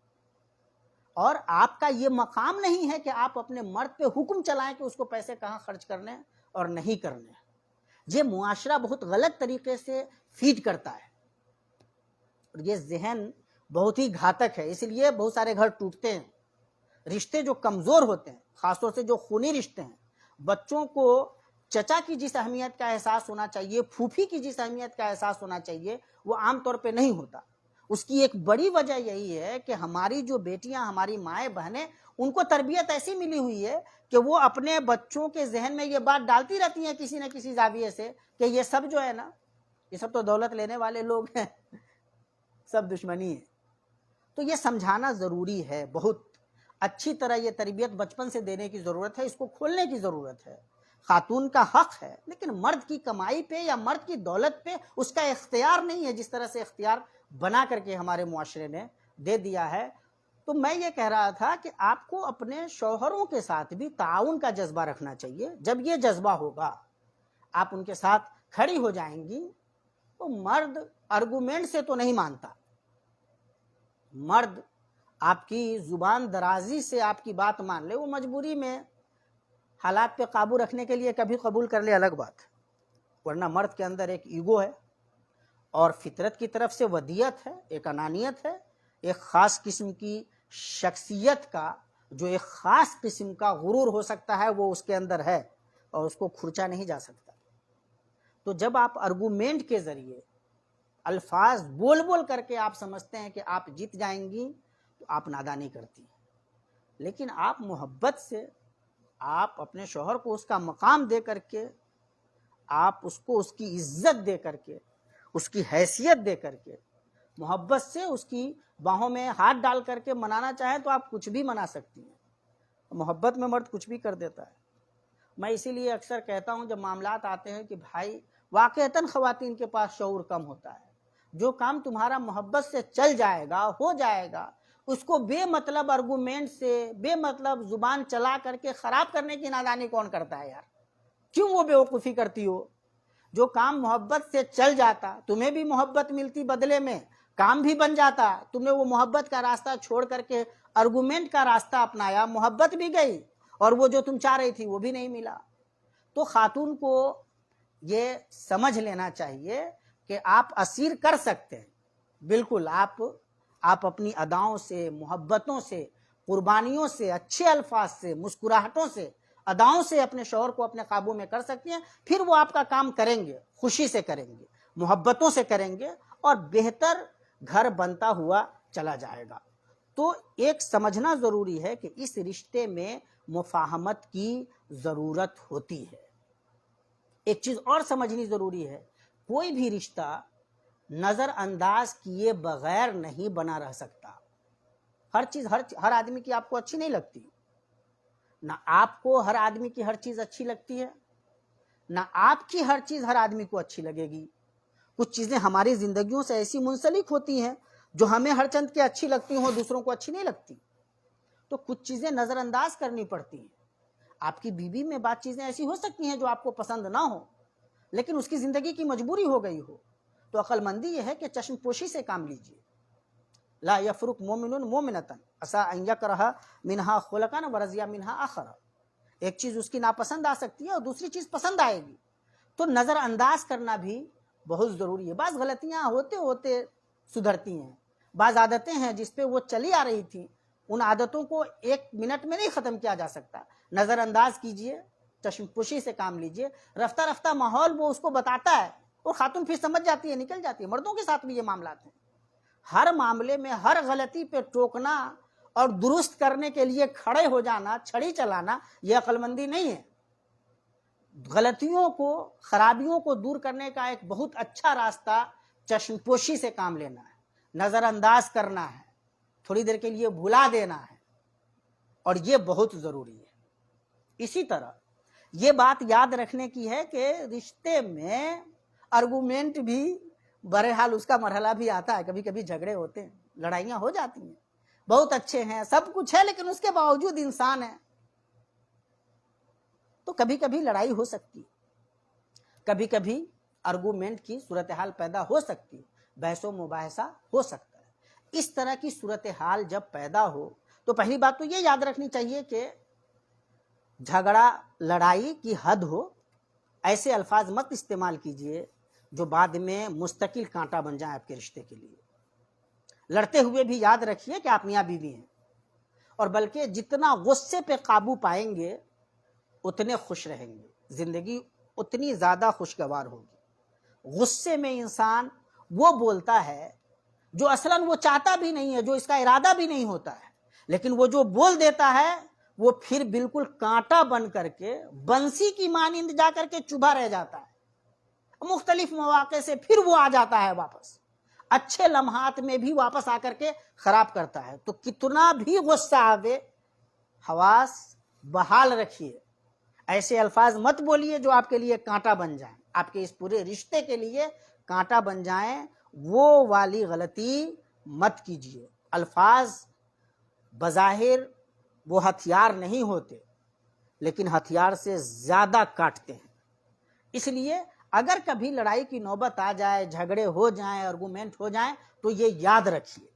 اور آپ کا یہ مقام نہیں ہے کہ آپ اپنے مرد پہ حکم چلائیں کہ اس کو پیسے کہاں خرچ کرنے اور نہیں کرنے۔ یہ معاشرہ بہت غلط طریقے سے فیڈ کرتا ہے، اور یہ ذہن بہت ہی گھاتک ہے، اس لیے بہت سارے گھر ٹوٹتے ہیں، رشتے جو کمزور ہوتے ہیں، خاص طور سے جو خونی رشتے ہیں، بچوں کو چچا کی جس اہمیت کا احساس ہونا چاہیے، پھوپھی کی جس اہمیت کا احساس ہونا چاہیے، وہ عام طور پہ نہیں ہوتا۔ اس کی ایک بڑی وجہ یہی ہے کہ ہماری جو بیٹیاں، ہماری مائیں بہنیں، ان کو تربیت ایسی ملی ہوئی ہے کہ وہ اپنے بچوں کے ذہن میں یہ بات ڈالتی رہتی ہیں کسی نہ کسی زاویے سے کہ یہ سب جو ہے نا، یہ سب تو دولت لینے والے لوگ ہیں، سب دشمنی ہے۔ تو یہ سمجھانا ضروری ہے، بہت اچھی طرح یہ تربیت بچپن سے دینے کی ضرورت ہے، اس کو کھولنے کی ضرورت ہے۔ خاتون کا حق ہے، لیکن مرد کی کمائی پہ یا مرد کی دولت پہ اس کا اختیار نہیں ہے، جس طرح سے اختیار بنا کر کے ہمارے معاشرے نے دے دیا ہے۔ تو میں یہ کہہ رہا تھا کہ آپ کو اپنے شوہروں کے ساتھ بھی تعاون کا جذبہ رکھنا چاہیے۔ جب یہ جذبہ ہوگا، آپ ان کے ساتھ کھڑی ہو جائیں گی، تو مرد آرگومنٹ سے تو نہیں مانتا، مرد آپ کی زبان درازی سے آپ کی بات مان لے، وہ مجبوری میں حالات پہ قابو رکھنے کے لیے کبھی قبول کر لے، الگ بات، ورنہ مرد کے اندر ایک ایگو ہے، اور فطرت کی طرف سے ودیت ہے، ایک انانیت ہے، ایک خاص قسم کی شخصیت کا جو ایک خاص قسم کا غرور ہو سکتا ہے وہ اس کے اندر ہے، اور اس کو کھرچا نہیں جا سکتا۔ تو جب آپ آرگومنٹ کے ذریعے الفاظ بول بول کر کے آپ سمجھتے ہیں کہ آپ جیت جائیں گی، تو آپ نادانی کرتی ہیں، لیکن آپ محبت سے، آپ اپنے شوہر کو اس کا مقام دے کر کے، آپ اس کو اس کی عزت دے کر کے، اس کی حیثیت دے کر کے، محبت سے اس کی باہوں میں ہاتھ ڈال کر کے منانا چاہیں تو آپ کچھ بھی منا سکتی ہیں۔ محبت میں مرد کچھ بھی کر دیتا ہے۔ میں اسی لیے اکثر کہتا ہوں جب معاملات آتے ہیں کہ بھائی واقعتاً خواتین کے پاس شعور کم ہوتا ہے، جو کام تمہارا محبت سے چل جائے گا، ہو جائے گا، اس کو بے مطلب آرگومنٹ سے، بے مطلب زبان چلا کر کے خراب کرنے کی نادانی کون کرتا ہے یار؟ کیوں وہ بیوقوفی کرتی ہو؟ جو کام محبت سے چل جاتا، تمہیں بھی محبت ملتی بدلے میں، کام بھی بن جاتا، تم نے وہ محبت کا راستہ چھوڑ کر کے آرگومنٹ کا راستہ اپنایا، محبت بھی گئی اور وہ جو تم چاہ رہی تھی وہ بھی نہیں ملا۔ تو خاتون کو یہ سمجھ لینا چاہیے کہ آپ اسیر کر سکتے ہیں، بالکل آپ اپنی اداؤں سے، محبتوں سے، قربانیوں سے، اچھے الفاظ سے، مسکراہٹوں سے، اداؤں سے اپنے شوہر کو اپنے قابو میں کر سکتی ہیں، پھر وہ آپ کا کام کریں گے، خوشی سے کریں گے، محبتوں سے کریں گے، اور بہتر گھر بنتا ہوا چلا جائے گا۔ تو ایک سمجھنا ضروری ہے کہ اس رشتے میں مفاہمت کی ضرورت ہوتی ہے۔ ایک چیز اور سمجھنی ضروری ہے، کوئی بھی رشتہ نظر انداز کیے بغیر نہیں بنا رہ سکتا۔ ہر چیز ہر آدمی کی آپ کو اچھی نہیں لگتی، نہ آپ کو ہر آدمی کی ہر چیز اچھی لگتی ہے، نہ آپ کی ہر چیز ہر آدمی کو اچھی لگے گی۔ کچھ چیزیں ہماری زندگیوں سے ایسی منسلک ہوتی ہیں جو ہمیں ہر چند کے اچھی لگتی ہوں دوسروں کو اچھی نہیں لگتی، تو کچھ چیزیں نظر انداز کرنی پڑتی ہیں۔ آپ کی بیوی میں بات چیزیں ایسی ہو سکتی ہیں جو آپ کو پسند نہ ہو، لیکن اس کی زندگی کی مجبوری ہو گئی ہو، تو عقل مندی یہ ہے کہ چشم پوشی سے کام لیجیے۔ لا یفرق مومن مومنۃ عسیٰ ان یکرہ منہا خلقا ورضی منہا آخر۔ ایک چیز اس کی ناپسند آ سکتی ہے اور دوسری چیز پسند آئے گی، تو نظر انداز کرنا بھی بہت ضروری ہے۔ بعض غلطیاں ہوتے ہوتے سدھرتی ہیں، بعض عادتیں ہیں جس پہ وہ چلی آ رہی تھی، ان عادتوں کو ایک منٹ میں نہیں ختم کیا جا سکتا، نظر انداز کیجئے، چشم پوشی سے کام لیجئے۔ رفتہ رفتہ ماحول وہ اس کو بتاتا ہے اور خاتون پھر سمجھ جاتی ہے، نکل جاتی ہے۔ مردوں کے ساتھ بھی یہ معاملات ہیں، ہر معاملے میں ہر غلطی پہ ٹوکنا اور درست کرنے کے لیے کھڑے ہو جانا، چھڑی چلانا، یہ عقل مندی نہیں ہے۔ غلطیوں کو، خرابیوں کو دور کرنے کا ایک بہت اچھا راستہ چشم پوشی سے کام لینا ہے، نظر انداز کرنا ہے، تھوڑی دیر کے لیے بھلا دینا ہے، اور یہ بہت ضروری ہے۔ اسی طرح یہ بات یاد رکھنے کی ہے کہ رشتے میں آرگومنٹ بھی بہرحال اس کا مرحلہ بھی آتا ہے، کبھی کبھی جھگڑے ہوتے ہیں، لڑائیاں ہو جاتی ہیں، بہت اچھے ہیں، سب کچھ ہے، لیکن اس کے باوجود انسان ہے، تو کبھی کبھی لڑائی ہو سکتی ہے، کبھی کبھی آرگومنٹ کی صورتحال پیدا ہو سکتی ہے، بحث و مباحثہ ہو سکتا ہے۔ اس طرح کی صورتحال جب پیدا ہو تو پہلی بات تو یہ یاد رکھنی چاہیے کہ جھگڑا، لڑائی کی حد ہو، ایسے الفاظ مت استعمال کیجئے جو بعد میں مستقل کانٹا بن جائیں آپ کے رشتے کے لیے۔ لڑتے ہوئے بھی یاد رکھیے کہ آپ میاں بیوی ہیں، اور بلکہ جتنا غصے پہ قابو پائیں گے اتنے خوش رہیں گے، زندگی اتنی زیادہ خوشگوار ہوگی۔ غصے میں انسان وہ بولتا ہے جو اصلاً وہ چاہتا بھی نہیں ہے، جو اس کا ارادہ بھی نہیں ہوتا ہے، لیکن وہ جو بول دیتا ہے وہ پھر بالکل کانٹا بن کر کے بنسی کی مانند جا کر کے چبھا رہ جاتا ہے، مختلف مواقع سے پھر وہ آ جاتا ہے واپس، اچھے لمحات میں بھی واپس آ کر کے خراب کرتا ہے۔ تو کتنا بھی غصہ آوے، حواس بحال رکھیے، ایسے الفاظ مت بولیے جو آپ کے لیے کانٹا بن جائیں، آپ کے اس پورے رشتے کے لیے کانٹا بن جائیں، وہ والی غلطی مت کیجیے۔ الفاظ بظاہر وہ ہتھیار نہیں ہوتے، لیکن ہتھیار سے زیادہ کاٹتے ہیں۔ اس لیے اگر کبھی لڑائی کی نوبت آ جائے، جھگڑے ہو جائیں، آرگومنٹ ہو جائیں، تو یہ یاد رکھیے،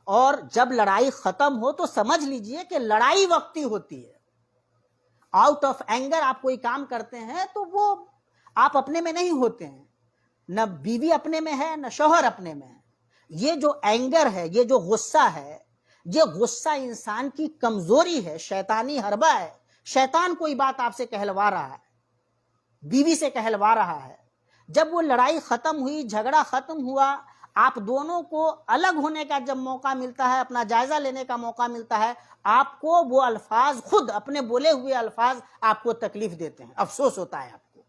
اور جب لڑائی ختم ہو تو سمجھ لیجئے کہ لڑائی وقتی ہوتی ہے۔ آؤٹ آف اینگر آپ کوئی کام کرتے ہیں تو وہ آپ اپنے میں نہیں ہوتے ہیں، نہ بیوی اپنے میں ہے، نہ شوہر اپنے میں ہے۔ یہ جو اینگر ہے، یہ جو غصہ ہے، یہ غصہ انسان کی کمزوری ہے، شیطانی حربہ ہے۔ شیطان کوئی بات آپ سے کہلوا رہا ہے، بیوی سے کہلوا رہا ہے۔ جب وہ لڑائی ختم ہوئی، جھگڑا ختم ہوا، آپ دونوں کو الگ ہونے کا جب موقع ملتا ہے، اپنا جائزہ لینے کا موقع ملتا ہے، آپ کو وہ الفاظ، خود اپنے بولے ہوئے الفاظ آپ کو تکلیف دیتے ہیں، افسوس ہوتا ہے آپ کو۔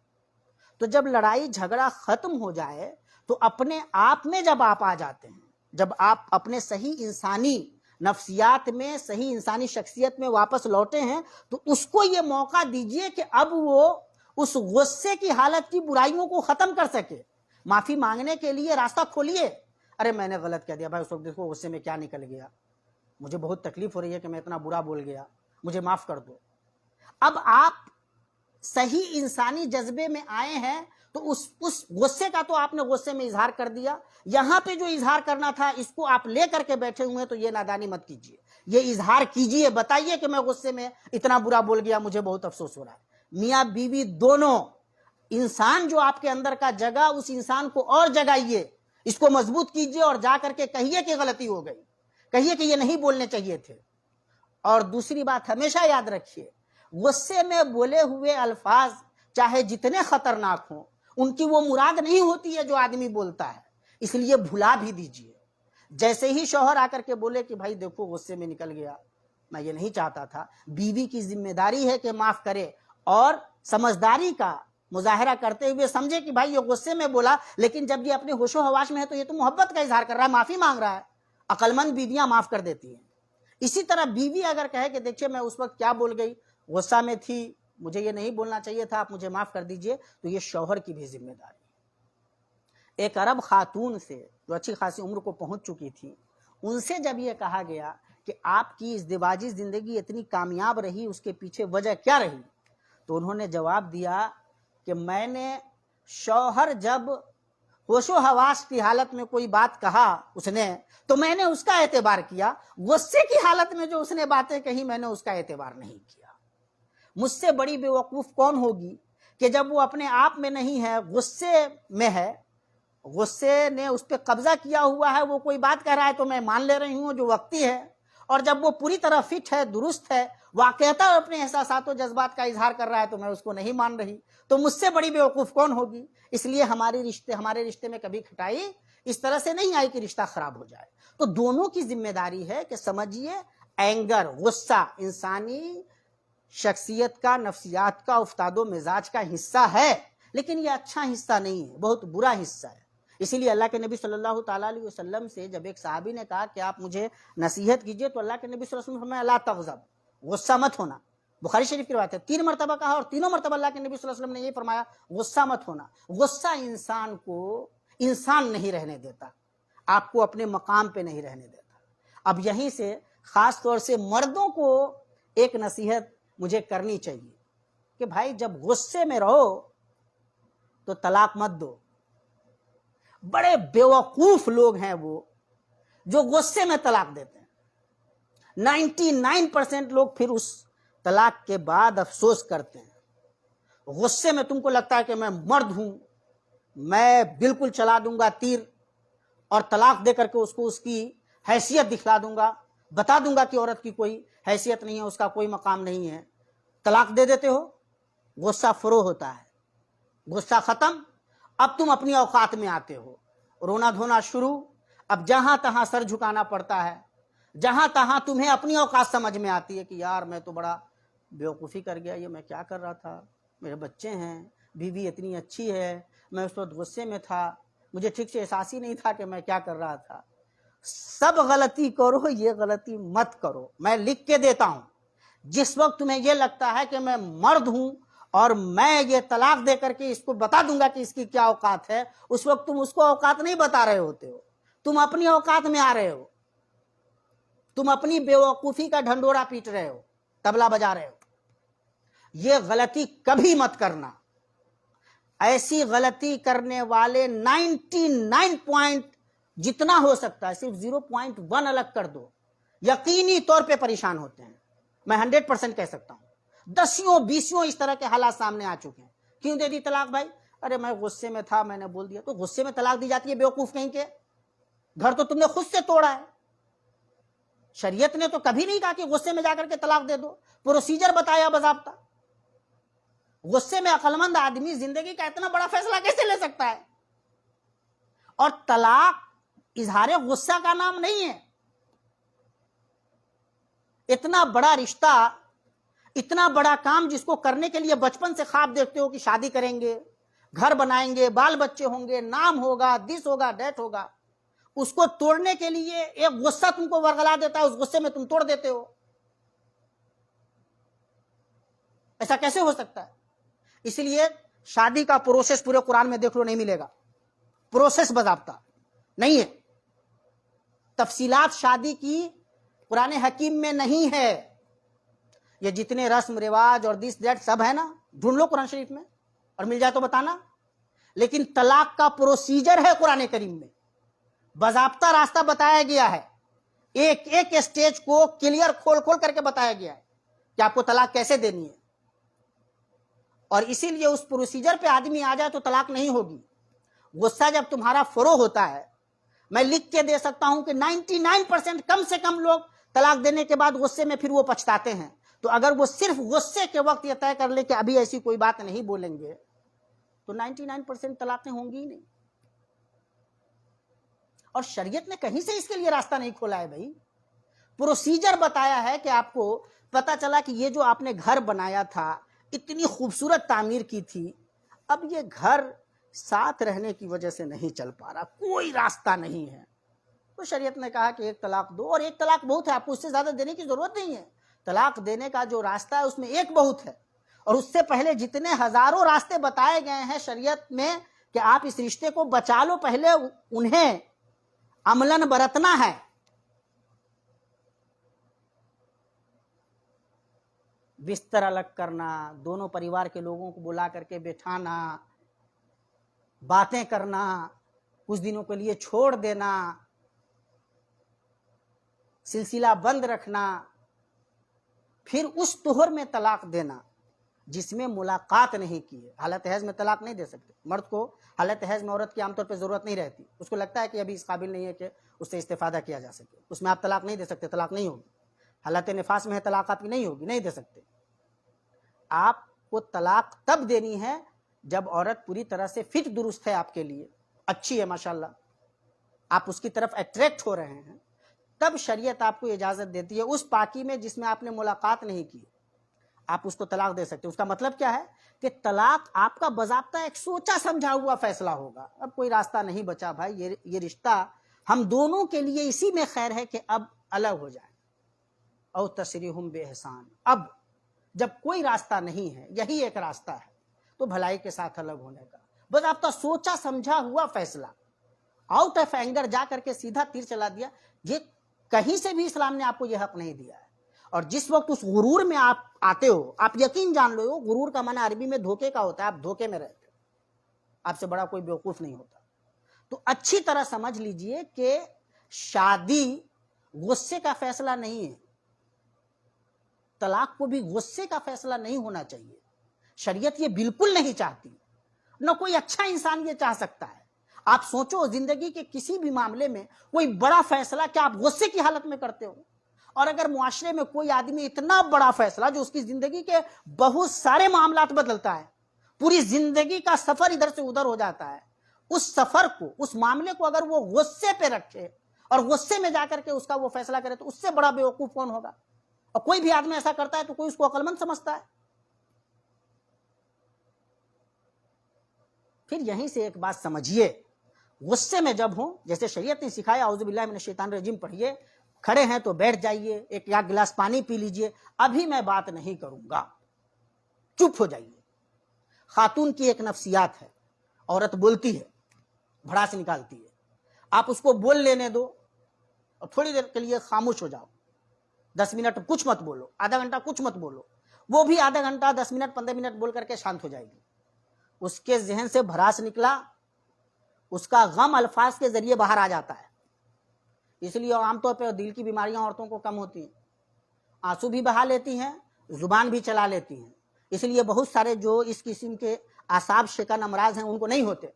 تو جب لڑائی جھگڑا ختم ہو جائے تو اپنے آپ میں جب آپ آ جاتے ہیں، جب آپ اپنے صحیح انسانی نفسیات میں، صحیح انسانی شخصیت میں واپس لوٹے ہیں، تو اس کو یہ موقع دیجئے کہ اب وہ اس غصے کی حالت کی برائیوں کو ختم کر سکے۔ معافی مانگنے کے لیے راستہ کھولیے۔ ارے میں نے غلط کہہ دیا بھائی، اس وقت دیکھو غصے میں کیا نکل گیا، مجھے بہت تکلیف ہو رہی ہے کہ میں اتنا برا بول گیا، مجھے معاف کر دو۔ اب آپ صحیح انسانی جذبے میں آئے ہیں تو اس غصے کا تو آپ نے غصے میں اظہار کر دیا، یہاں پہ جو اظہار کرنا تھا اس کو آپ لے کر کے بیٹھے ہوئے ہیں، تو یہ نادانی مت کیجیے، یہ اظہار کیجیے، بتائیے کہ میں غصے میں اتنا برا بول گیا، مجھے بہت افسوس ہو رہا ہے۔ میاں بیوی دونوں، انسان جو آپ کے اندر کا جگہ، اس انسان کو اور جگائیے، اس کو مضبوط کیجیے، اور جا کر کے کہیے کہ غلطی ہو گئی، کہیے کہ یہ نہیں بولنے چاہیے تھے۔ اور دوسری بات ہمیشہ یاد رکھیے، غصے میں بولے ہوئے الفاظ چاہے جتنے خطرناک ہوں، ان کی وہ مراد نہیں ہوتی ہے جو آدمی بولتا ہے، اس لیے بھلا بھی دیجیے۔ جیسے ہی شوہر آ کر کے بولے کہ بھائی دیکھو غصے میں نکل گیا، میں یہ نہیں چاہتا تھا، بیوی کی ذمہ داری ہے کہ معاف کرے، اور سمجھداری کا مظاہرہ کرتے ہوئے سمجھے کہ بھائی یہ غصے میں بولا، لیکن جب یہ اپنے ہوش و حواس میں ہے تو یہ تو محبت کا اظہار کر رہا ہے، معافی مانگ رہا ہے۔ عقل مند بیویاں معاف کر دیتی ہیں۔ اسی طرح بیوی اگر کہے کہ دیکھیے میں اس وقت کیا بول گئی، غصہ میں تھی، مجھے یہ نہیں بولنا چاہیے تھا، آپ مجھے معاف کر دیجئے، تو یہ شوہر کی بھی ذمہ داری ہے۔ ایک عرب خاتون سے جو اچھی خاصی عمر کو پہنچ چکی تھی، ان سے جب یہ کہا گیا کہ آپ کی ازدواجی زندگی اتنی کامیاب رہی، اس کے پیچھے وجہ کیا رہی، تو انہوں نے جواب دیا کہ میں نے شوہر جب ہوش و حواس کی حالت میں کوئی بات کہا اس نے تو میں نے اس کا اعتبار کیا، غصے کی حالت میں جو اس نے باتیں کہی میں نے اس کا اعتبار نہیں کیا۔ مجھ سے بڑی بے وقوف کون ہوگی کہ جب وہ اپنے آپ میں نہیں ہے، غصے میں ہے، غصے نے اس پہ قبضہ کیا ہوا ہے، وہ کوئی بات کہہ رہا ہے تو میں مان لے رہی ہوں جو وقتی ہے، اور جب وہ پوری طرح فٹ ہے، درست ہے، واقعتا اپنے احساسات و جذبات کا اظہار کر رہا ہے تو میں اس کو نہیں مان رہی، تو مجھ سے بڑی بیوقوف کون ہوگی؟ اس لیے ہمارے رشتے میں کبھی کھٹائی اس طرح سے نہیں آئی کہ رشتہ خراب ہو جائے۔ تو دونوں کی ذمہ داری ہے کہ سمجھیے اینگر، غصہ انسانی شخصیت کا، نفسیات کا، افتاد و مزاج کا حصہ ہے، لیکن یہ اچھا حصہ نہیں ہے، بہت برا حصہ ہے۔ اسی لیے اللہ کے نبی صلی اللہ تعالیٰ علیہ وسلم سے جب ایک صحابی نے کہا کہ آپ مجھے نصیحت کیجئے تو اللہ کے نبی صلی اللہ علیہ وسلم نے فرمایا لا تغضب، غصہ مت ہونا۔ بخاری شریف کی روایت ہے، 3 مرتبہ کہا اور تینوں مرتبہ اللہ کے نبی صلی اللہ علیہ وسلم نے یہ فرمایا غصہ مت ہونا۔ غصہ انسان کو انسان نہیں رہنے دیتا، آپ کو اپنے مقام پہ نہیں رہنے دیتا۔ اب یہیں سے خاص طور سے مردوں کو ایک نصیحت مجھے کرنی چاہیے کہ بھائی جب غصے میں رہو تو طلاق مت دو۔ بڑے بیوقوف لوگ ہیں وہ جو غصے میں طلاق دیتے ہیں۔ 99% لوگ پھر اس طلاق کے بعد افسوس کرتے ہیں۔ غصے میں تم کو لگتا ہے کہ میں مرد ہوں، میں بالکل چلا دوں گا تیر اور طلاق دے کر کے اس کو اس کی حیثیت دکھلا دوں گا، بتا دوں گا کہ عورت کی کوئی حیثیت نہیں ہے، اس کا کوئی مقام نہیں ہے، طلاق دے دیتے ہو۔ غصہ فروغ ہوتا ہے، غصہ ختم، اب تم اپنی اوقات میں آتے ہو، رونا دھونا شروع، اب جہاں تہاں سر جھکانا پڑتا ہے، جہاں تہاں تمہیں اپنی اوقات سمجھ میں آتی ہے کہ یار میں تو بڑا بیوقوفی کر گیا، یہ میں کیا کر رہا تھا، میرے بچے ہیں، بیوی اتنی اچھی ہے، میں اس وقت غصے میں تھا، مجھے ٹھیک سے احساس ہی نہیں تھا کہ میں کیا کر رہا تھا۔ سب غلطی کرو، یہ غلطی مت کرو۔ میں لکھ کے دیتا ہوں، جس وقت تمہیں یہ لگتا ہے کہ میں مرد ہوں اور میں یہ طلاق دے کر کے اس کو بتا دوں گا کہ اس کی کیا اوقات ہے، اس وقت تم اس کو اوقات نہیں بتا رہے ہوتے ہو، تم اپنی اوقات میں آ رہے ہو، تم اپنی بیوقوفی کا ڈھنڈورا پیٹ رہے ہو، طبلہ بجا رہے ہو۔ یہ غلطی کبھی مت کرنا۔ ایسی غلطی کرنے والے 99 پوائنٹ جتنا ہو سکتا ہے، صرف 0.1 الگ کر دو، یقینی طور پہ پریشان ہوتے ہیں۔ میں 100% کہہ سکتا ہوں، 10 اس طرح کے حالات سامنے آ چکے ہیں۔ کیوں دے دی طلاق بھائی؟ ارے میں غصے میں تھا، میں نے بول دیا۔ تو غصے میں طلاق دی جاتی ہے بیوقوف کہیں کے؟ گھر تو تم نے خود سے توڑا ہے۔ شریعت نے تو کبھی نہیں کہا کہ غصے میں جا کر کے طلاق دے دو، پروسیجر بتایا باضابطہ۔ غصے میں عقل مند آدمی زندگی کا اتنا بڑا فیصلہ کیسے لے سکتا ہے؟ اور طلاق اظہار غصہ کا نام نہیں ہے۔ اتنا بڑا رشتہ، اتنا بڑا کام جس کو کرنے کے لیے بچپن سے خواب دیکھتے ہو کہ شادی کریں گے، گھر بنائیں گے، بال بچے ہوں گے، نام ہوگا، دس ہوگا، ڈیٹ ہوگا، اس کو توڑنے کے لیے ایک غصہ تم کو ورغلا دیتا ہے، اس غصے میں تم توڑ دیتے ہو۔ ایسا کیسے ہو سکتا ہے؟ اس لیے شادی کا پروسیس پورے قرآن میں دیکھ لو، نہیں ملے گا۔ پروسیس باضابطہ نہیں ہے، تفصیلات شادی کی قرآن حکیم میں نہیں ہے۔ یہ جتنے رسم رواج اور دس دیٹ سب ہے نا، ڈھونڈ لو قرآن شریف میں، اور مل جائے تو بتانا۔ لیکن طلاق کا پروسیجر ہے قرآن کریم میں، باضابطہ راستہ بتایا گیا ہے، ایک ایک اسٹیج کو کلیئر کھول کھول کر کے بتایا گیا ہے کہ آپ کو طلاق کیسے دینی ہے۔ اور اسی لیے اس پروسیجر پہ آدمی آ جائے تو طلاق نہیں ہوگی۔ غصہ جب تمہارا فروغ ہوتا ہے، میں لکھ کے دے سکتا ہوں کہ 99% کم سے کم لوگ طلاق دینے کے بعد غصے میں پھر وہ پچھتاتے ہیں۔ تو اگر وہ صرف غصے کے وقت یہ طے کر لے کہ ابھی ایسی کوئی بات نہیں بولیں گے تو 99% طلاقیں ہوں گی ہی نہیں۔ اور شریعت نے کہیں سے اس کے لیے راستہ نہیں کھولا ہے بھائی، پروسیجر بتایا ہے کہ آپ کو پتا چلا کہ یہ جو آپ نے گھر بنایا تھا، اتنی خوبصورت تعمیر کی تھی، اب یہ گھر ساتھ رہنے کی وجہ سے نہیں چل پا رہا، کوئی راستہ نہیں ہے، تو شریعت نے کہا کہ ایک طلاق دو، اور ایک طلاق بہت ہے، آپ کو اس سے زیادہ دینے کی ضرورت نہیں ہے۔ طلاق دینے کا جو راستہ ہے اس میں ایک بہت ہے، اور اس سے پہلے جتنے ہزاروں راستے بتائے گئے ہیں شریعت میں کہ آپ اس رشتے کو بچا لو، پہلے انہیں عملاً برتنا ہے. بستر الگ کرنا، دونوں پریوار کے لوگوں کو بلا کر کے بٹھانا، باتیں کرنا، کچھ دنوں کے لیے چھوڑ دینا، سلسلہ بند رکھنا، پھر اس طہر میں طلاق دینا جس میں ملاقات نہیں کی ہے. حالت حیض میں طلاق نہیں دے سکتے. مرد کو حالت حیض میں عورت کی عام طور پہ ضرورت نہیں رہتی، اس کو لگتا ہے کہ ابھی اس قابل نہیں ہے کہ اس سے استفادہ کیا جا سکے، اس میں آپ طلاق نہیں دے سکتے، طلاق نہیں ہوگی. حالت نفاس میں ہے طلاق آپ کی نہیں ہوگی، نہیں دے سکتے. آپ کو طلاق تب دینی ہے جب عورت پوری طرح سے فٹ درست ہے، آپ کے لیے اچھی ہے ماشاءاللہ، آپ اس کی طرف اٹریکٹ ہو رہے ہیں، تب شریعت آپ کو اجازت دیتی ہے. اس پاکی میں جس میں آپ نے ملاقات نہیں کی آپ اس کو طلاق دے سکتے. اس کا مطلب کیا ہے کہ طلاق آپ کا باضابطہ ایک سوچا سمجھا ہوا فیصلہ ہوگا. اب کوئی راستہ نہیں بچا بھائی، یہ رشتہ ہم دونوں کے لیے اسی میں خیر ہے کہ اب الگ ہو جائیں. او تسریحم بے احسان. اب جب کوئی راستہ نہیں ہے، یہی ایک راستہ ہے، تو بھلائی کے ساتھ الگ ہونے کا باضابطہ سوچا سمجھا ہوا فیصلہ. آؤٹ آف اینگر جا کر کے سیدھا تیر چلا دیا، یہ کہیں سے بھی اسلام نے آپ کو یہ حق نہیں دیا ہے. اور جس وقت اس غرور میں آپ آتے ہو، آپ یقین جان لو، غرور کا معنی عربی میں دھوکے کا ہوتا ہے. آپ دھوکے میں رہتے ہو، آپ سے بڑا کوئی بیوقوف نہیں ہوتا. تو اچھی طرح سمجھ لیجئے کہ شادی غصے کا فیصلہ نہیں ہے. طلاق کو بھی غصے کا فیصلہ نہیں ہونا چاہیے. شریعت یہ بالکل نہیں چاہتی، نہ کوئی اچھا انسان یہ چاہ سکتا ہے. آپ سوچو زندگی کے کسی بھی معاملے میں کوئی بڑا فیصلہ کیا آپ غصے کی حالت میں کرتے ہو؟ اور اگر معاشرے میں کوئی آدمی اتنا بڑا فیصلہ جو اس کی زندگی کے بہت سارے معاملات بدلتا ہے، پوری زندگی کا سفر ادھر سے ادھر ہو جاتا ہے، اس سفر کو، اس معاملے کو اگر وہ غصے پہ رکھے اور غصے میں جا کر کے اس کا وہ فیصلہ کرے، تو اس سے بڑا بیوقوف کون ہوگا؟ اور کوئی بھی آدمی ایسا کرتا ہے تو کوئی اس کو عقل مند سمجھتا ہے. پھر یہیں سے ایک بات سمجھیے، غصے میں جب ہوں، جیسے شریعت نے سکھایا اعوذ باللہ من الشیطان الرجیم پڑھیے، کھڑے ہیں تو بیٹھ جائیے، ایک گلاس پانی پی لیجئے، ابھی میں بات نہیں کروں گا، چپ ہو جائیے. خاتون کی ایک نفسیات ہے، عورت بولتی ہے، بھڑاس نکالتی ہے. آپ اس کو بول لینے دو اور تھوڑی دیر کے لیے خاموش ہو جاؤ، 10 منٹ کچھ مت بولو، آدھا گھنٹہ کچھ مت بولو، وہ بھی آدھا گھنٹہ 10 منٹ 15 منٹ بول کر کے شانت ہو جائے گی. اس کے ذہن سے بھڑاس نکلا، اس کا غم الفاظ کے ذریعے باہر آ جاتا ہے. اس لیے عام طور پہ دل کی بیماریاں عورتوں کو کم ہوتی ہیں، آنسو بھی بہا لیتی ہیں، زبان بھی چلا لیتی ہیں. اس لیے بہت سارے جو اس قسم کے اعصاب شکن امراض ہیں ان کو نہیں ہوتے،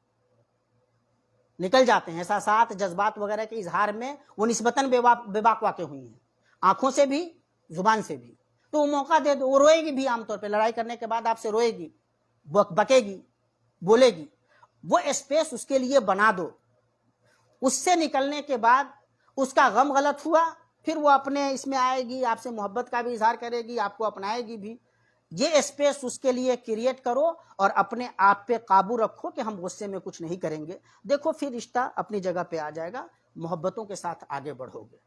نکل جاتے ہیں. احساسات، جذبات وغیرہ کے اظہار میں وہ نسبتاً بے باک واقع ہوئی ہیں، آنکھوں سے بھی، زبان سے بھی. تو وہ موقع دے دو، وہ روئے گی بھی. عام طور پہ لڑائی کرنے کے بعد آپ سے روئے گی، بکے گی، بولے گی. وہ اسپیس اس کے لیے بنا دو. اس سے نکلنے کے بعد اس کا غم غلط ہوا، پھر وہ اپنے اس میں آئے گی، آپ سے محبت کا بھی اظہار کرے گی، آپ کو اپنائے گی بھی. یہ اسپیس اس کے لیے کریٹ کرو اور اپنے آپ پہ قابو رکھو کہ ہم غصے میں کچھ نہیں کریں گے. دیکھو پھر رشتہ اپنی جگہ پہ آ جائے گا، محبتوں کے ساتھ آگے بڑھو گے.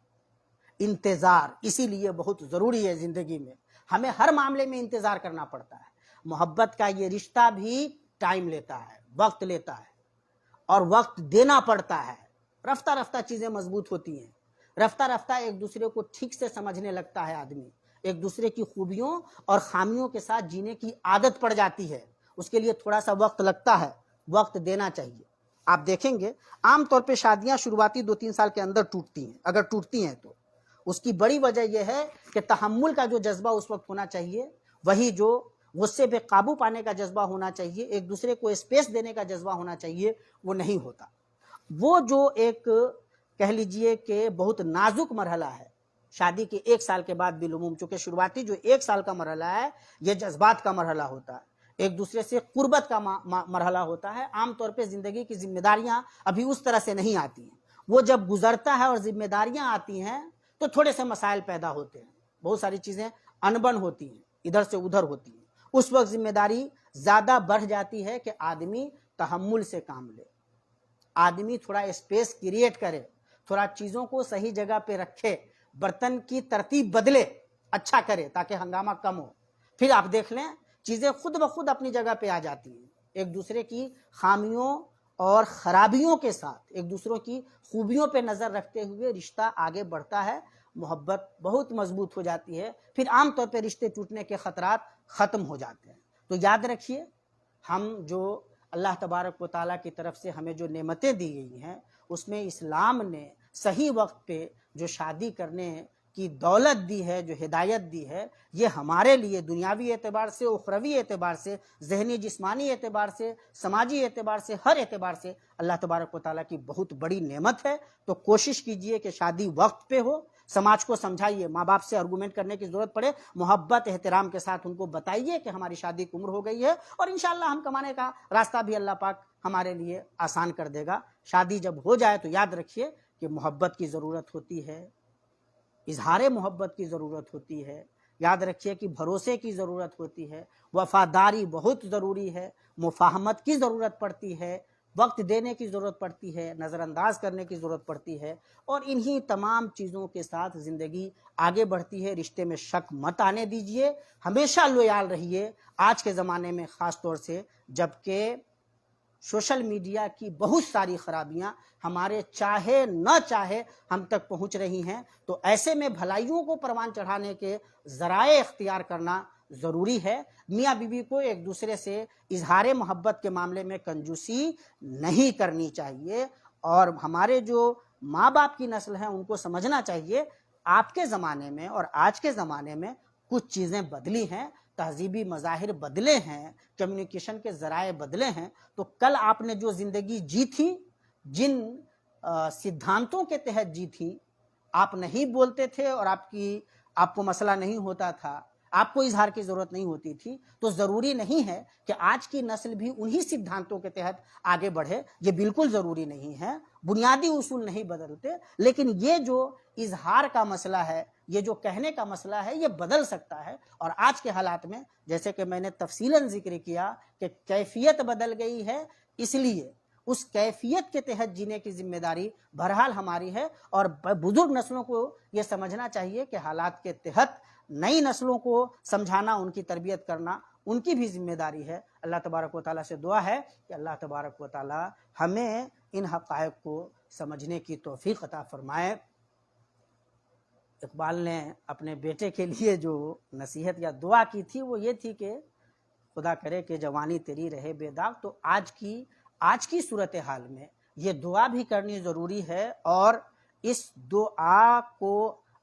انتظار اسی لیے بہت ضروری ہے زندگی میں. ہمیں ہر معاملے میں انتظار کرنا پڑتا ہے. محبت کا یہ رشتہ بھی ٹائم لیتا ہے، وقت لیتا ہے، اور وقت دینا پڑتا ہے. رفتہ رفتہ چیزیں مضبوط ہوتی ہیں، رفتہ رفتہ ایک دوسرے کو ٹھیک سے سمجھنے لگتا ہے آدمی، ایک دوسرے کی خوبیوں اور خامیوں کے ساتھ جینے کی عادت پڑ جاتی ہے. اس کے لیے تھوڑا سا وقت لگتا ہے، وقت دینا چاہیے. آپ دیکھیں گے عام طور پہ شادیاں شروعاتی 2-3 سال کے اندر ٹوٹتی ہیں، اگر ٹوٹتی ہیں تو اس کی بڑی وجہ یہ ہے کہ تحمل کا جو جذبہ اس وقت ہونا چاہیے، وہی جو غصے پہ قابو پانے کا جذبہ ہونا چاہیے، ایک دوسرے کو اسپیس دینے کا جذبہ ہونا چاہیے، وہ نہیں ہوتا. وہ جو ایک کہہ لیجئے کہ بہت نازک مرحلہ ہے شادی کے 1 سال کے بعد بالعموم، چونکہ شروعاتی جو 1 سال کا مرحلہ ہے یہ جذبات کا مرحلہ ہوتا ہے، ایک دوسرے سے قربت کا مرحلہ ہوتا ہے. عام طور پہ زندگی کی ذمہ داریاں ابھی اس طرح سے نہیں آتی ہیں. وہ جب گزرتا ہے اور ذمہ داریاں آتی ہیں تو تھوڑے سے مسائل پیدا ہوتے ہیں، بہت ساری چیزیں انبن ہوتی ہیں، ادھر سے ادھر ہوتی ہیں. اس وقت ذمہ داری زیادہ بڑھ جاتی ہے کہ آدمی تحمل سے کام لے، آدمی تھوڑا اسپیس کریٹ کرے، تھوڑا چیزوں کو صحیح جگہ پہ رکھے، برتن کی ترتیب بدلے، اچھا کرے تاکہ ہنگامہ کم ہو. پھر آپ دیکھ لیں چیزیں خود بخود اپنی جگہ پہ آ جاتی ہیں. ایک دوسرے کی خامیوں اور خرابیوں کے ساتھ ایک دوسروں کی خوبیوں پہ نظر رکھتے ہوئے رشتہ آگے بڑھتا ہے، محبت بہت مضبوط ہو جاتی ہے، پھر عام طور پہ رشتے ٹوٹنے کے خطرات ختم ہو جاتے ہیں۔ تو یاد رکھیے، ہم جو اللہ تبارک و تعالیٰ کی طرف سے ہمیں جو نعمتیں دی گئی ہیں، اس میں اسلام نے صحیح وقت پہ جو شادی کرنے کی دولت دی ہے، جو ہدایت دی ہے، یہ ہمارے لیے دنیاوی اعتبار سے، اخروی اعتبار سے، ذہنی جسمانی اعتبار سے، سماجی اعتبار سے، ہر اعتبار سے اللہ تبارک و تعالیٰ کی بہت بڑی نعمت ہے۔ تو کوشش کیجئے کہ شادی وقت پہ ہو، سماج کو سمجھائیے، ماں باپ سے آرگومنٹ کرنے کی ضرورت پڑے، محبت احترام کے ساتھ ان کو بتائیے کہ ہماری شادی کی عمر ہو گئی ہے، اور انشاءاللہ ہم کمانے کا راستہ بھی اللہ پاک ہمارے لیے آسان کر دے گا۔ شادی جب ہو جائے تو یاد رکھیے کہ محبت کی ضرورت ہوتی ہے، اظہار محبت کی ضرورت ہوتی ہے، یاد رکھیے کہ بھروسے کی ضرورت ہوتی ہے، وفاداری بہت ضروری ہے، مفاہمت کی ضرورت پڑتی ہے، وقت دینے کی ضرورت پڑتی ہے، نظر انداز کرنے کی ضرورت پڑتی ہے، اور انہی تمام چیزوں کے ساتھ زندگی آگے بڑھتی ہے۔ رشتے میں شک مت آنے دیجئے، ہمیشہ لویال رہیے، آج کے زمانے میں خاص طور سے جبکہ سوشل میڈیا کی بہت ساری خرابیاں ہمارے چاہے نہ چاہے ہم تک پہنچ رہی ہیں، تو ایسے میں بھلائیوں کو پروان چڑھانے کے ذرائع اختیار کرنا ضروری ہے۔ میاں بیوی کو ایک دوسرے سے اظہار محبت کے معاملے میں کنجوسی نہیں کرنی چاہیے، اور ہمارے جو ماں باپ کی نسل ہیں ان کو سمجھنا چاہیے آپ کے زمانے میں اور آج کے زمانے میں کچھ چیزیں بدلی ہیں، تہذیبی مظاہر بدلے ہیں، کمیونیکیشن کے ذرائع بدلے ہیں، تو کل آپ نے جو زندگی جی تھی، جن سدھانتوں کے تحت جی تھی، آپ نہیں بولتے تھے اور آپ کو مسئلہ نہیں ہوتا تھا، آپ کو اظہار کی ضرورت نہیں ہوتی تھی، تو ضروری نہیں ہے کہ آج کی نسل بھی انہی سدھانتوں کے تحت آگے بڑھے، یہ بالکل ضروری نہیں ہے، بنیادی اصول نہیں بدلتے، لیکن یہ جو اظہار کا مسئلہ ہے، یہ جو کہنے کا مسئلہ ہے، یہ بدل سکتا ہے۔ اور آج کے حالات میں جیسے کہ میں نے تفصیلاً ذکر کیا کہ کیفیت بدل گئی ہے، اس لیے اس کیفیت کے تحت جینے کی ذمہ داری بہرحال ہماری ہے، اور بزرگ نسلوں کو یہ سمجھنا چاہیے کہ حالات کے تحت نئی نسلوں کو سمجھانا، ان کی تربیت کرنا ان کی بھی ذمہ داری ہے۔ اللہ تبارک و تعالیٰ سے دعا ہے کہ اللہ تبارک و تعالیٰ ہمیں ان حقائق کو سمجھنے کی توفیق عطا فرمائے۔ اقبال نے اپنے بیٹے کے لیے جو نصیحت یا دعا کی تھی وہ یہ تھی کہ خدا کرے کہ جوانی تیری رہے بے داغ۔ تو آج کی صورتحال میں یہ دعا بھی کرنی ضروری ہے، اور اس دعا کو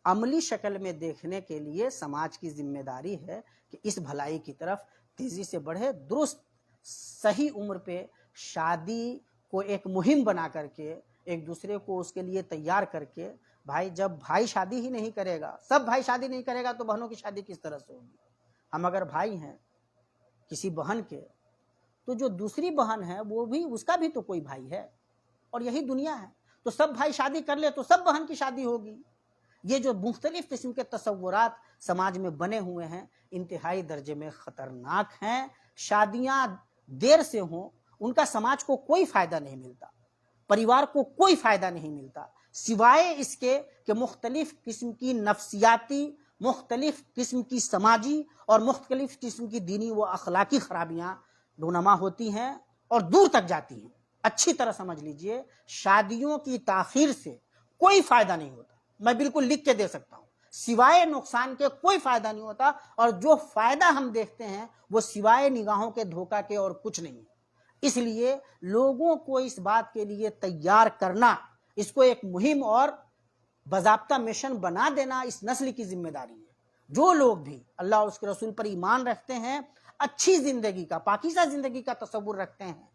عملی شکل میں دیکھنے کے لیے سماج کی ذمہ داری ہے کہ اس بھلائی کی طرف تیزی سے بڑھے، درست صحیح عمر پہ شادی کو ایک مہم بنا کر کے، ایک دوسرے کو اس کے لیے تیار کر کے، بھائی جب بھائی شادی ہی نہیں کرے گا، سب بھائی شادی نہیں کرے گا تو بہنوں کی شادی کس طرح سے ہوگی؟ ہم اگر بھائی ہیں کسی بہن کے، تو جو دوسری بہن ہے وہ بھی، اس کا بھی تو کوئی بھائی ہے، اور یہی دنیا ہے، تو سب بھائی شادی کر لے تو سب بہن کی شادی ہوگی۔ یہ جو مختلف قسم کے تصورات سماج میں بنے ہوئے ہیں، انتہائی درجے میں خطرناک ہیں۔ شادیاں دیر سے ہوں، ان کا سماج کو کوئی فائدہ نہیں ملتا، پریوار کو کوئی فائدہ نہیں ملتا، سوائے اس کے کہ مختلف قسم کی نفسیاتی، مختلف قسم کی سماجی اور مختلف قسم کی دینی و اخلاقی خرابیاں رونما ہوتی ہیں اور دور تک جاتی ہیں۔ اچھی طرح سمجھ لیجئے، شادیوں کی تاخیر سے کوئی فائدہ نہیں ہوتا، میں بالکل لکھ کے دے سکتا ہوں، سوائے نقصان کے کوئی فائدہ نہیں ہوتا، اور جو فائدہ ہم دیکھتے ہیں وہ سوائے نگاہوں کے دھوکہ کے اور کچھ نہیں ہے۔ اس لیے لوگوں کو اس بات کے لیے تیار کرنا، اس کو ایک مہم اور باضابطہ مشن بنا دینا اس نسل کی ذمہ داری ہے۔ جو لوگ بھی اللہ اور اس کے رسول پر ایمان رکھتے ہیں، اچھی زندگی کا، پاکیزہ زندگی کا تصور رکھتے ہیں،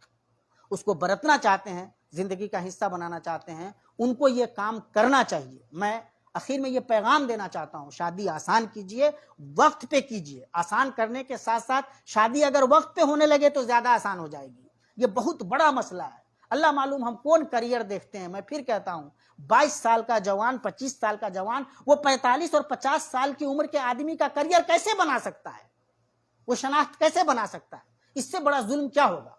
اس کو برتنا چاہتے ہیں، زندگی کا حصہ بنانا چاہتے ہیں، ان کو یہ کام کرنا چاہیے۔ میں آخر میں یہ پیغام دینا چاہتا ہوں، شادی آسان کیجئے، وقت پہ کیجئے۔ آسان کرنے کے ساتھ ساتھ شادی اگر وقت پہ ہونے لگے تو زیادہ آسان ہو جائے گی، یہ بہت بڑا مسئلہ ہے۔ اللہ معلوم ہم کون کریئر دیکھتے ہیں۔ میں پھر کہتا ہوں، 22 سال کا جوان، 25 سال کا جوان، وہ 45 اور 50 سال کی عمر کے آدمی کا کریئر کیسے بنا سکتا ہے؟ وہ شناخت کیسے بنا سکتا ہے؟ اس سے بڑا ظلم کیا ہوگا؟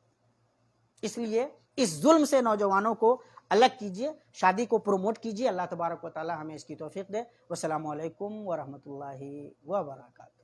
اس لیے اس ظلم سے نوجوانوں کو الگ کیجئے، شادی کو پروموٹ کیجئے۔ اللہ تبارک و تعالی ہمیں اس کی توفیق دے۔ والسلام علیکم ورحمۃ اللہ وبرکاتہ۔